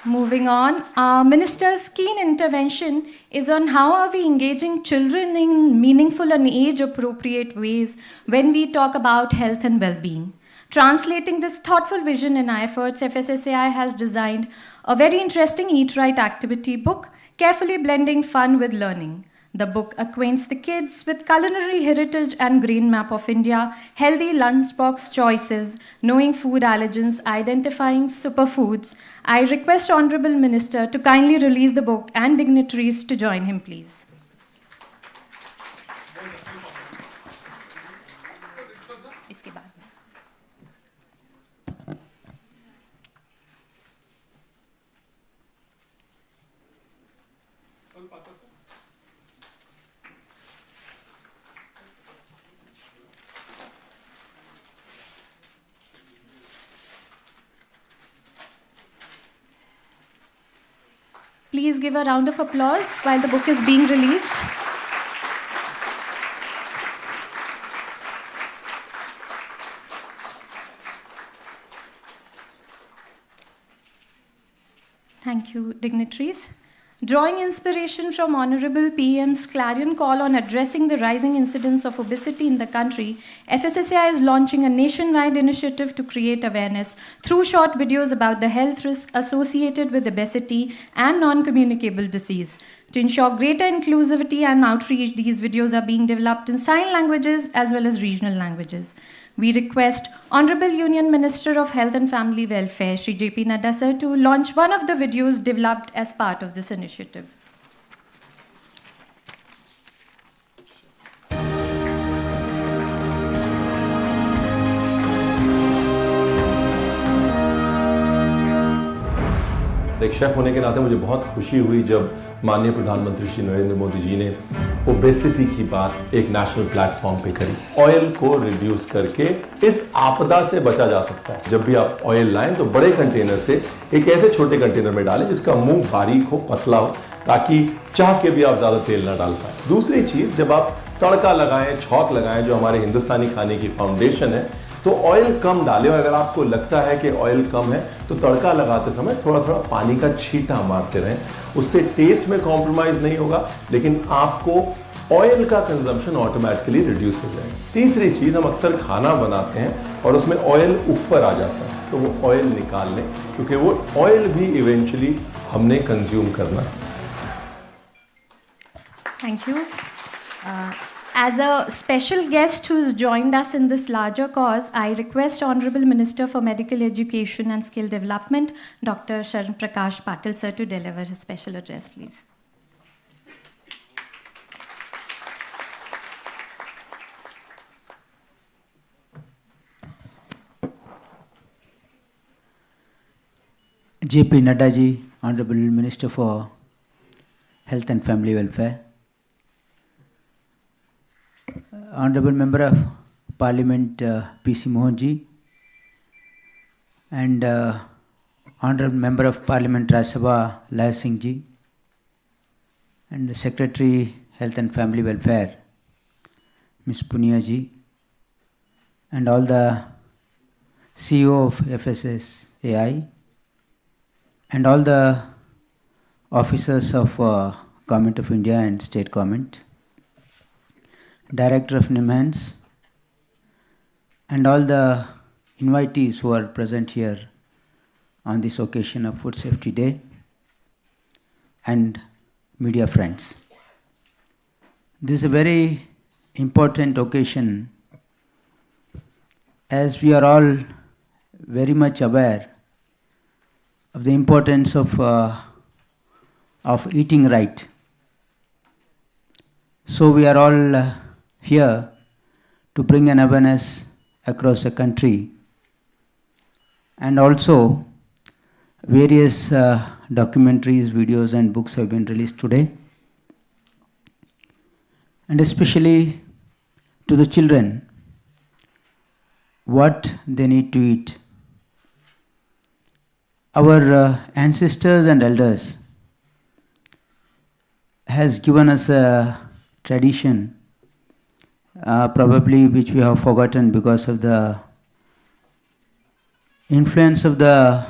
Moving on, our minister's keen intervention is on how are we engaging children in meaningful and age-appropriate ways when we talk about health and well-being. Translating this thoughtful vision in our efforts, FSSAI has designed a very interesting Eat Right activity book, carefully blending fun with learning. The book acquaints the kids with culinary heritage and grain map of India, healthy lunchbox choices, knowing food allergens, identifying superfoods. I request Honorable Minister to kindly release the book and dignitaries to join him, please. इसके बाद Please give a round of applause while the book is being released. Thank you, dignitaries. Drawing inspiration from Honorable PM's clarion call on addressing the rising incidence of obesity in the country, FSSAI is launching a nationwide initiative to create awareness through short videos about the health risks associated with obesity and non-communicable disease. To ensure greater inclusivity and outreach, these videos are being developed in sign languages as well as regional languages. We request Honorable Union Minister of Health and Family Welfare, Shri JP Nadda, sir, to launch one of the videos developed as part of this initiative. एक chef होने के नाते मुझे बहुत खुशी हुई जब माननीय प्रधानमंत्री श्री नरेंद्र मोदी जी ने ओबेसिटी की बात एक नेशनल प्लेटफॉर्म पे करी। ऑयल को रिड्यूस करके इस आपदा से बचा जा सकता है। जब भी आप ऑयल लाएं तो बड़े कंटेनर से एक ऐसे छोटे कंटेनर में डालें जिसका मुंह बारीक हो, पतला हो, ताकि चाह के भी आप ज्यादा तेल ना डाल पाए। दूसरी चीज, जब आप तड़का लगाएं, छौंक लगाएं, जो हमारे हिंदुस्तानी खाने की फाउंडेशन है। तो ऑयल कम डालें, और अगर आपको लगता है कि ऑयल कम है तो तड़का लगाते समय थोड़ा थोड़ा पानी का छींटा मारते रहें। उससे टेस्ट में कॉम्प्रोमाइज़ नहीं होगा, लेकिन आपको ऑयल का कंजम्पशन ऑटोमेटिकली रिड्यूस हो जाएगा। तीसरी चीज़, हम अक्सर खाना बनाते हैं और उसमें ऑयल ऊपर आ जाता है, तो वो ऑयल निकाल लें, क्योंकि वो ऑयल भी इवेंचुअली हमने कंज्यूम करना है। Thank you. As a special guest who's joined us in this larger cause, I request Honorable Minister for Medical Education and Skill Development, Dr. Sharan Prakash Patil, sir, to deliver his special address, please. JP Nadda ji, Honorable Minister for Health and Family Welfare, Honorable Member of Parliament PC Mohan ji, and Honorable Member of Parliament Rajya Sabha Lai Singh ji, and the Secretary Health and Family Welfare Ms. Punia ji, and all the CEO of FSSAI, and all the officers of Government of India and State Government, Director of NIMHANS, and all the invitees who are present here on this occasion of Food Safety Day, and media friends. This is a very important occasion, as we are all very much aware of the importance of eating right. So we are all here to bring an awareness across the country, and also various documentaries, videos and books have been released today, and especially to the children, what they need to eat. Our ancestors and elders has given us a tradition, probably which we have forgotten because of the influence of the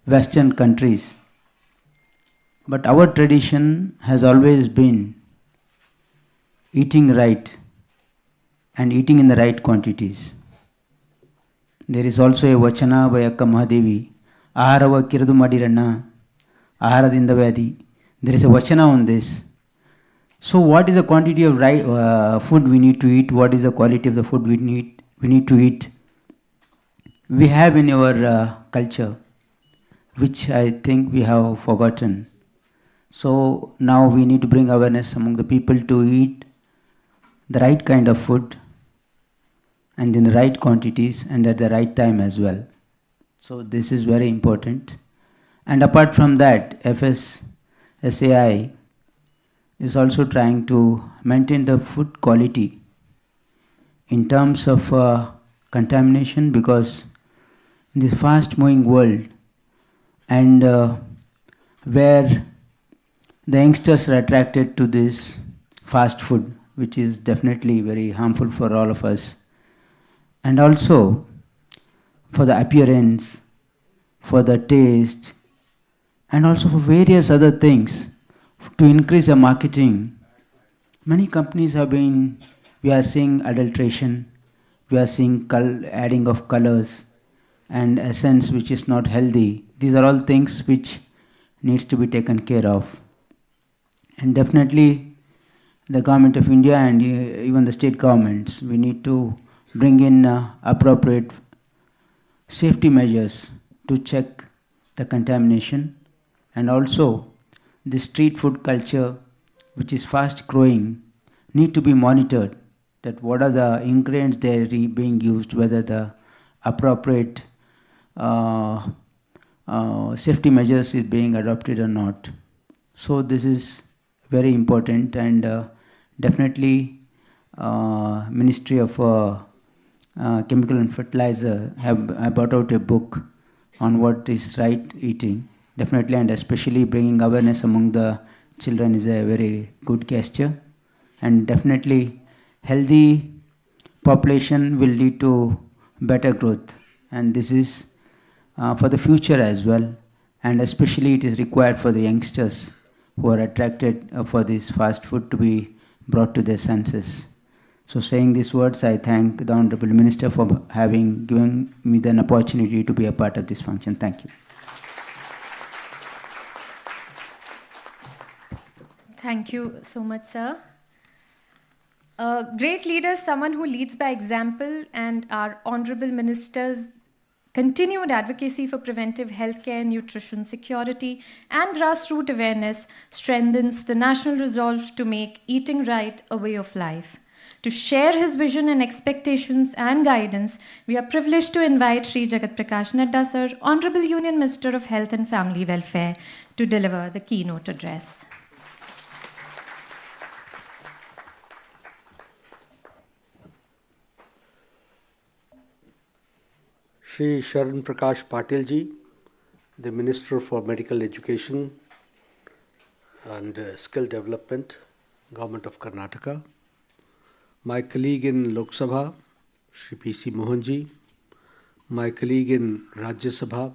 Western countries. But our tradition has always been eating right and eating in the right quantities. There is also a Vachana by Akka Mahadevi, Aharava Kiradu Madiranna, Aharadinda Vyadi. There is a Vachana on this. So what is the quantity of food we need to eat? What is the quality of the food we need to eat? We have in our culture, which I think we have forgotten. So now we need to bring awareness among the people to eat the right kind of food and in the right quantities and at the right time as well. So this is very important. And apart from that, FSSAI is also trying to maintain the food quality in terms of contamination, because in this fast moving world, and where the youngsters are attracted to this fast food, which is definitely very harmful for all of us, and also for the appearance, for the taste, and also for various other things to increase the marketing. Many companies we are seeing adulteration, we are seeing adding of colors and essence which is not healthy. These are all things which needs to be taken care of. And definitely the Government of India and even the state governments, we need to bring in appropriate safety measures to check the contamination, and also the street food culture, which is fast growing, need to be monitored, that what are the ingredients they are being used, whether the appropriate safety measures is being adopted or not. So this is very important, and definitely Ministry of Chemical and Fertilizer have brought out a book on what is right eating. Definitely, and especially bringing awareness among the children is a very good gesture. And definitely healthy population will lead to better growth, and this is for the future as well, and especially it is required for the youngsters who are attracted for this fast food to be brought to their senses. So saying these words, I thank the Honorable Minister for given me an opportunity to be a part of this function. Thank you. Thank you so much, sir. Great leader, someone who leads by example, and our Honorable Minister's continued advocacy for preventive healthcare, nutrition security, and grassroots awareness strengthens the national resolve to make eating right a way of life. To share his vision and expectations and guidance, we are privileged to invite Shri Jagat Prakash Nadda, sir, Honorable Union Minister of Health and Family Welfare, to deliver the keynote address. Shri Sharan Prakash Patil ji, the Minister for Medical Education and Skill Development, Government of Karnataka. My colleague in Lok Sabha, Shri P.C. Mohan ji. My colleague in Rajya Sabha,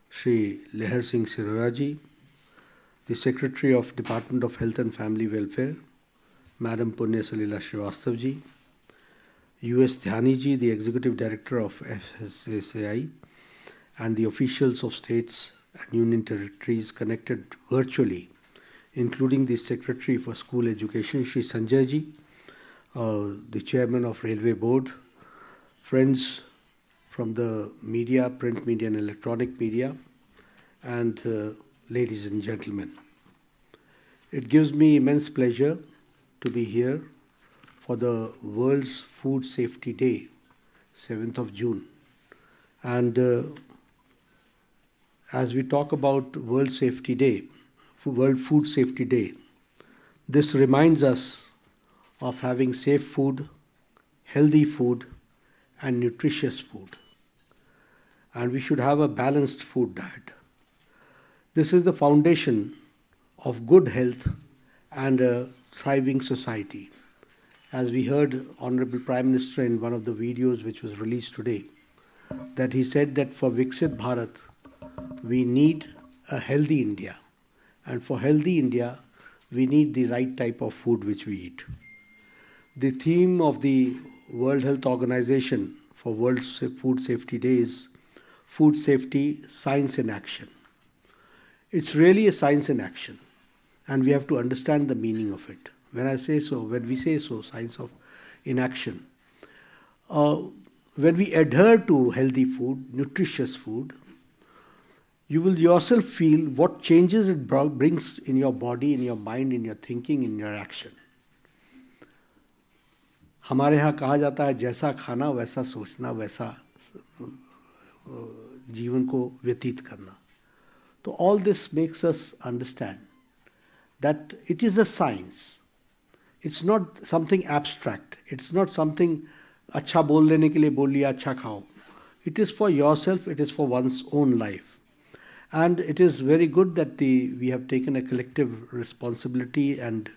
Shri Leher Singh Siroya ji. The Secretary of Department of Health and Family Welfare, Madam Punya Salila Srivastav ji. U.S. Dhyani ji, the Executive Director of FSSAI, and the officials of states and union territories connected virtually, including the Secretary for School Education, Shri Sanjay ji, the Chairman of Railway Board, friends from the media, print media and electronic media, and ladies and gentlemen. It gives me immense pleasure to be here for the World's Food Safety Day, 7th of June. And as we talk about World Safety Day, World Food Safety Day, this reminds us of having safe food, healthy food, and nutritious food. And we should have a balanced food diet. This is the foundation of good health and a thriving society. As we heard Honorable Prime Minister in one of the videos which was released today, that he said that for Viksit Bharat, we need a healthy India. And for healthy India, we need the right type of food which we eat. The theme of the World Health Organization for World Food Safety Day is Food Safety, Science in Action. It's really a science in action, and we have to understand the meaning of it. When we say so, science of in action. When we adhere to healthy food, nutritious food, you will yourself feel what changes it brings in your body, in your mind, in your thinking, in your action. हमारे यहाँ कहा जाता है जैसा खाना वैसा सोचना, वैसा जीवन को व्यतीत करना. So all this makes us understand that it is a science. It's not something abstract. It's not something अच्छा बोल लेने के लिए बोल लिया अच्छा खाओ. It is for yourself. It is for one's own life. And it is very good that we have taken a collective responsibility, and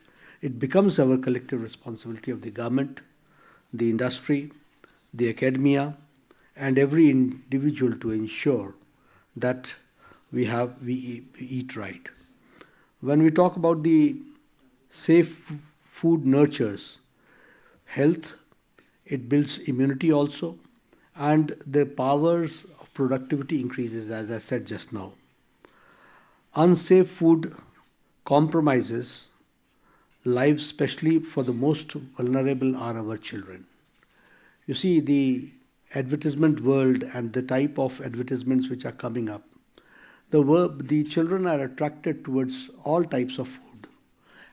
it becomes our collective responsibility of the government, the industry, the academia, and every individual to ensure that we eat right. When we talk about the safe food nurtures health, it builds immunity also, and the powers of productivity increases, as I said just now. Unsafe food compromises lives, especially for the most vulnerable are our children. You see, the advertisement world and the type of advertisements which are coming up, the children are attracted towards all types of food.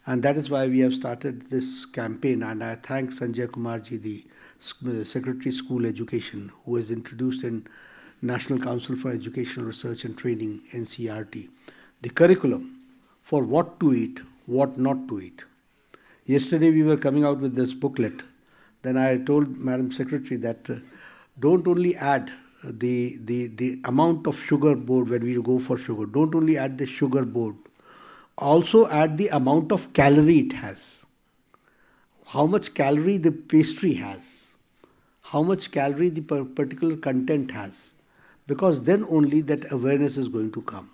And that is why we have started this campaign, and I thank Sanjay Kumar ji, the Secretary School Education, who has introduced in National Council for Educational Research and Training, NCRT, the curriculum for what to eat, what not to eat. Yesterday we were coming out with this booklet. Then I told Madam Secretary that don't only add the amount of sugar board when we go for sugar. Don't only add the sugar board. Also add the amount of calorie it has. how much calorie the pastry has, how much calorie the particular content has, because then only that awareness is going to come.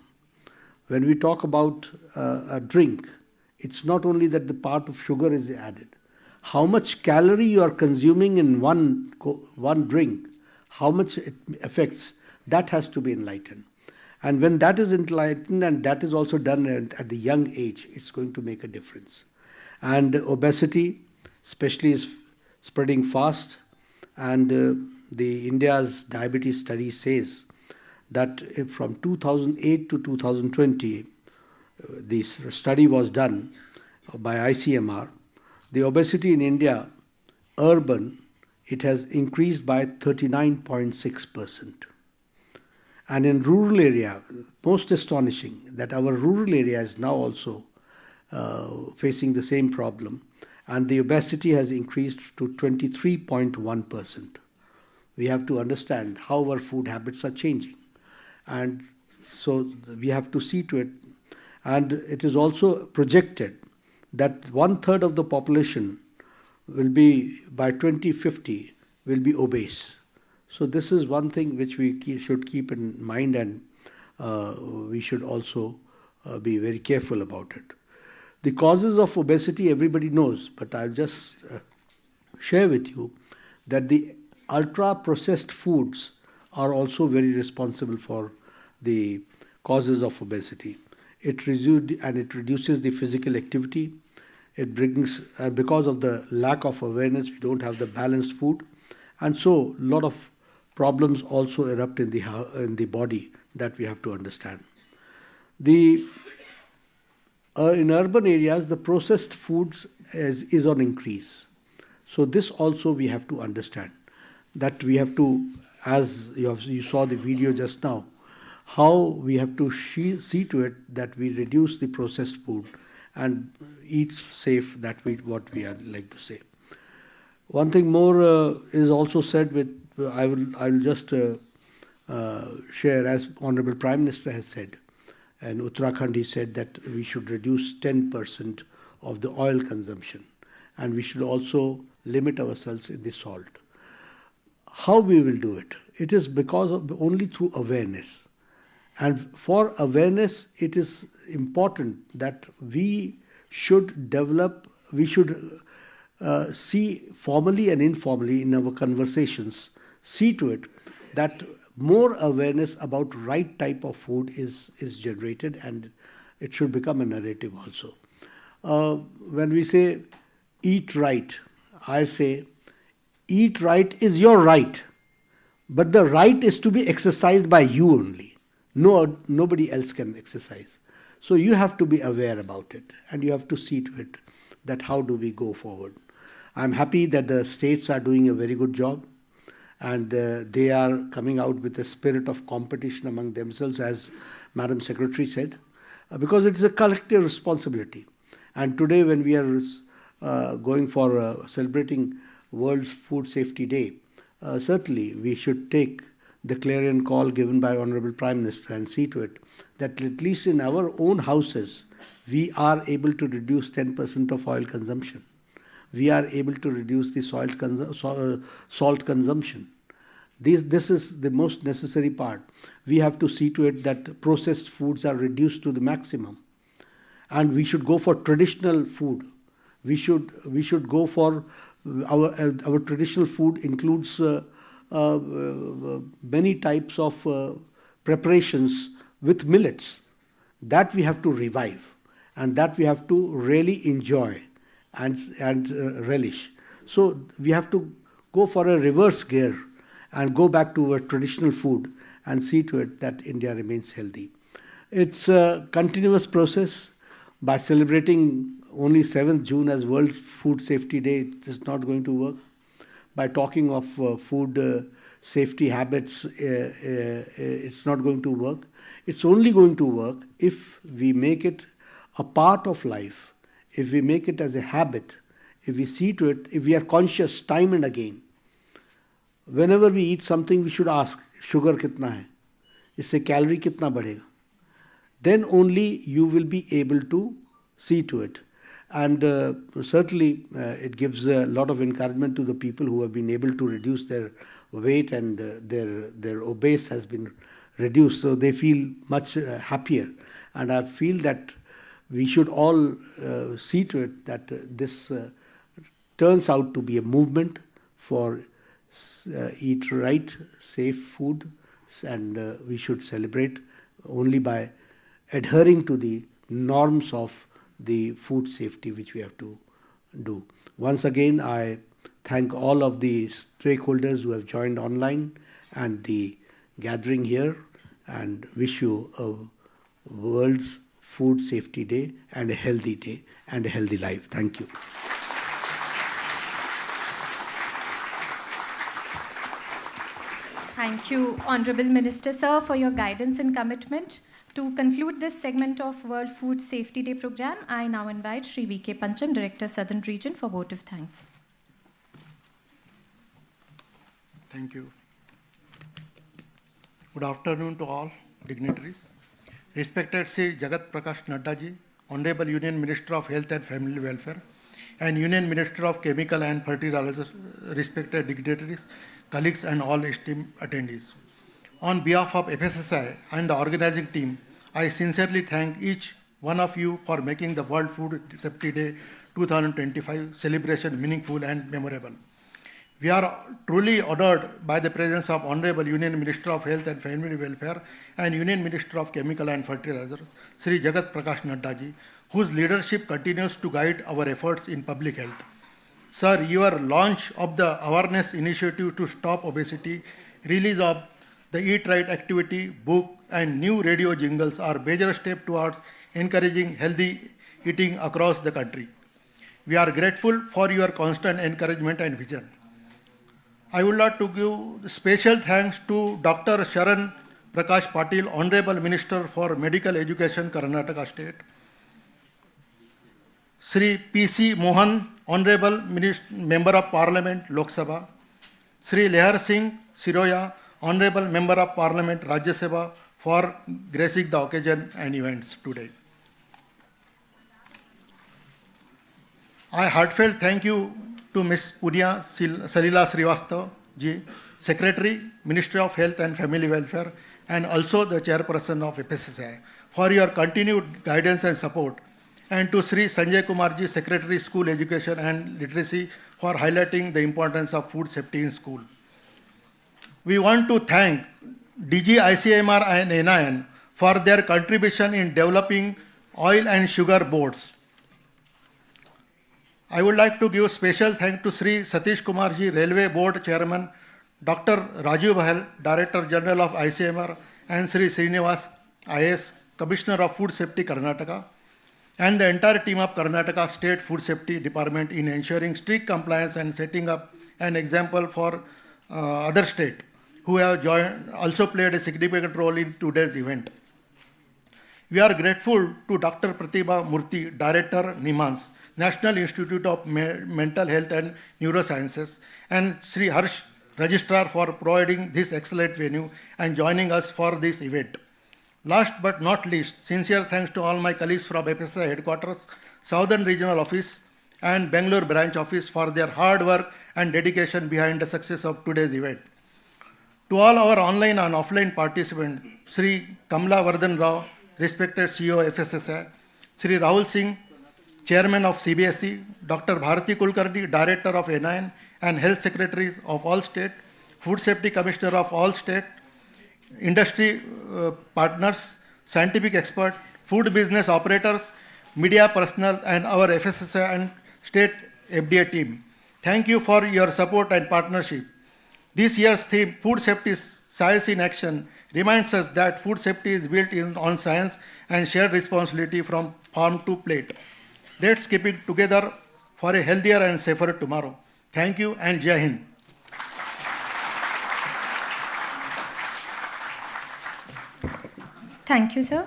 When we talk about a drink, it's not only that the part of sugar is added. How much calorie you are consuming in one drink, how much it affects, that has to be enlightened. And when that is enlightened, and that is also done at the young age, it's going to make a difference. And obesity, especially, is spreading fast. And the India's diabetes study says that from 2008 to 2020, this study was done by ICMR. The obesity in India, urban, it has increased by 39.6%. And in rural area, most astonishing that our rural area is now also facing the same problem. And the obesity has increased to 23.1%. We have to understand how our food habits are changing. And so we have to see to it. And it is also projected that 1/3 of the population will be, by 2050, will be obese. So this is one thing which we should keep in mind, and we should also be very careful about it. The causes of obesity everybody knows, but I'll just share with you that the ultra-processed foods are also very responsible for the causes of obesity. It reduces the physical activity. It brings, because of the lack of awareness, we don't have the balanced food, and so a lot of problems also erupt in the body that we have to understand. In urban areas, the processed foods is on increase. So this also we have to understand, that we have to, as you saw the video just now, how we have to see to it that we reduce the processed food and eat safe, what we are like to say. One thing more is also said with, I will just share, as Honorable Prime Minister has said. In Uttarakhand, he said that we should reduce 10% of the oil consumption, and we should also limit ourselves in the salt. How we will do it? It is because of only through awareness. And for awareness, it is important that we should develop, we should see formally and informally in our conversations, see to it that more awareness about right type of food is generated, and it should become a narrative also. When we say eat right, I say eat right is your right, but the right is to be exercised by you only. Nobody else can exercise. So you have to be aware about it, and you have to see to it that how do we go forward. I'm happy that the states are doing a very good job, and they are coming out with a spirit of competition among themselves, as Madam Secretary said, because it is a collective responsibility. And today, when we are going for celebrating World Food Safety Day, certainly we should take the clarion call given by Honorable Prime Minister and see to it that at least in our own houses, we are able to reduce 10% of oil consumption. We are able to reduce the salt consumption. This is the most necessary part. We have to see to it that processed foods are reduced to the maximum. And we should go for traditional food. We should go for our traditional food includes many types of preparations with millets. That we have to revive, and that we have to really enjoy and relish. So we have to go for a reverse gear and go back to our traditional food and see to it that India remains healthy. It's a continuous process. By celebrating only 7th June as World Food Safety Day, it is not going to work. By talking of food safety habits, it's not going to work. It's only going to work if we make it a part of life, if we make it as a habit, if we see to it, if we are conscious time and again. Whenever we eat something, we should ask, sugar kitna hai? Isse calorie kitna badhega? Then only you will be able to see to it. And certainly it gives a lot of encouragement to the people who have been able to reduce their weight, and their obese has been reduced, so they feel much happier. And I feel that we should all see to it that this turns out to be a movement for eat right, safe food, and we should celebrate only by adhering to the norms of the food safety which we have to do. Once again, I thank all of the stakeholders who have joined online and the gathering here, and wish you a World's Food Safety Day and a healthy life. Thank you. Thank you, Honorable Minister, sir, for your guidance and commitment. To conclude this segment of World Food Safety Day program, I now invite Shri V.K. Pancham, Director, Southern Region, for vote of thanks. Thank you. Good afternoon to all dignitaries. Respected Sri Jagat Prakash Nadda ji, Honorable Union Minister of Health and Family Welfare, and Union Minister of Chemical and Fertilizers, respected dignitaries, colleagues, and all esteemed attendees. On behalf of FSSAI and the organizing team, I sincerely thank each one of you for making the World Food Safety Day 2025 celebration meaningful and memorable. We are truly honored by the presence of Honorable Union Minister of Health and Family Welfare and Union Minister of Chemical and Fertilizers, Sri Jagat Prakash Nadda ji, whose leadership continues to guide our efforts in public health. Sir, your launch of the awareness initiative to stop obesity, release of the Eat Right activity, book, and new radio jingles are major steps towards encouraging healthy eating across the country. We are grateful for your constant encouragement and vision. I would like to give special thanks to Dr. Sharan Prakash Patil, Honorable Minister for Medical Education, Karnataka State, Sri P.C. Mohan, Honorable Member of Parliament, Lok Sabha, Sri Lehar Singh Siroya, Honorable Member of Parliament, Rajya Sabha, for gracing the occasion and events today. I heartfelt thank you to Ms. Punya Salila Srivastava ji, Secretary, Ministry of Health and Family Welfare, and also the Chairperson of FSSAI, for your continued guidance and support, and to Sri Sanjay Kumar ji, Secretary, School Education and Literacy, for highlighting the importance of food safety in school. We want to thank DG ICMR and NIN for their contribution in developing oil and sugar boards. I would like to give special thanks to Sri Satish Kumar ji, Railway Board Chairman, Dr. Raju Bahal, Director General of ICMR, and Sri Srinivas IS, Commissioner of Food Safety Karnataka, and the entire team of Karnataka State Food Safety Department in ensuring strict compliance and setting up an example for other states who have also played a significant role in today's event. We are grateful to Dr. Pratibha Murthy, Director, NIMHANS, National Institute of Mental Health and Neurosciences, and Sri Harsh, Registrar, for providing this excellent venue and joining us for this event. Last but not least, sincere thanks to all my colleagues from FSSAI Headquarters, Southern Regional Office, and Bangalore Branch Office for their hard work and dedication behind the success of today's event. To all our online and offline participants, Sri Kamla Vardhan Rao, respected CEO FSSAI, Sri Rahul Singh, Chairman of CBSE, Dr. Bharati Kulkarni, Director of NIN and Health Secretaries of all states, Food Safety Commissioner of all states, industry partners, scientific experts, food business operators, media personnel, and our FSSAI and state FDA team. Thank you for your support and partnership. This year's theme, Food Safety Science in Action, reminds us that food safety is built on science and shared responsibility from farm to plate. Let's keep it together for a healthier and safer tomorrow. Thank you and Jai Hind. Thank you, sir.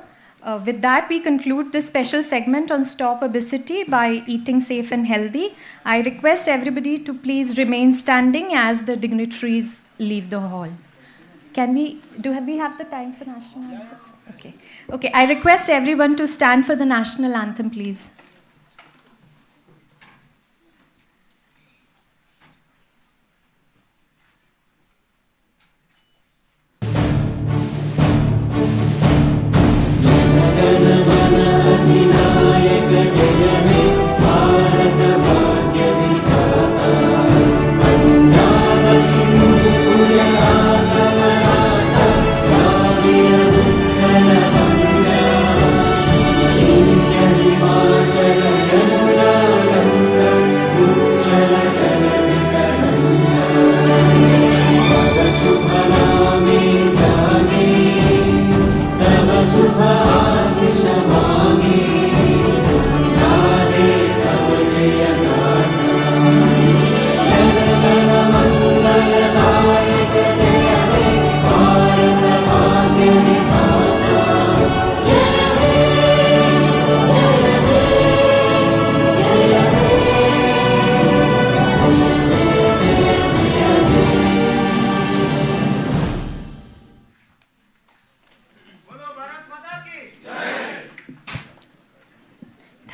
With that, we conclude this special segment on Stop Obesity by Eating Safe and Healthy. I request everybody to please remain standing as the dignitaries leave the hall. We have the time for national anthem? Okay. I request everyone to stand for the national anthem, please.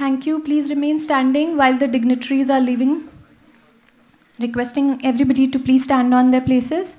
Thank you. Please remain standing while the dignitaries are leaving. Requesting everybody to please stand on their places.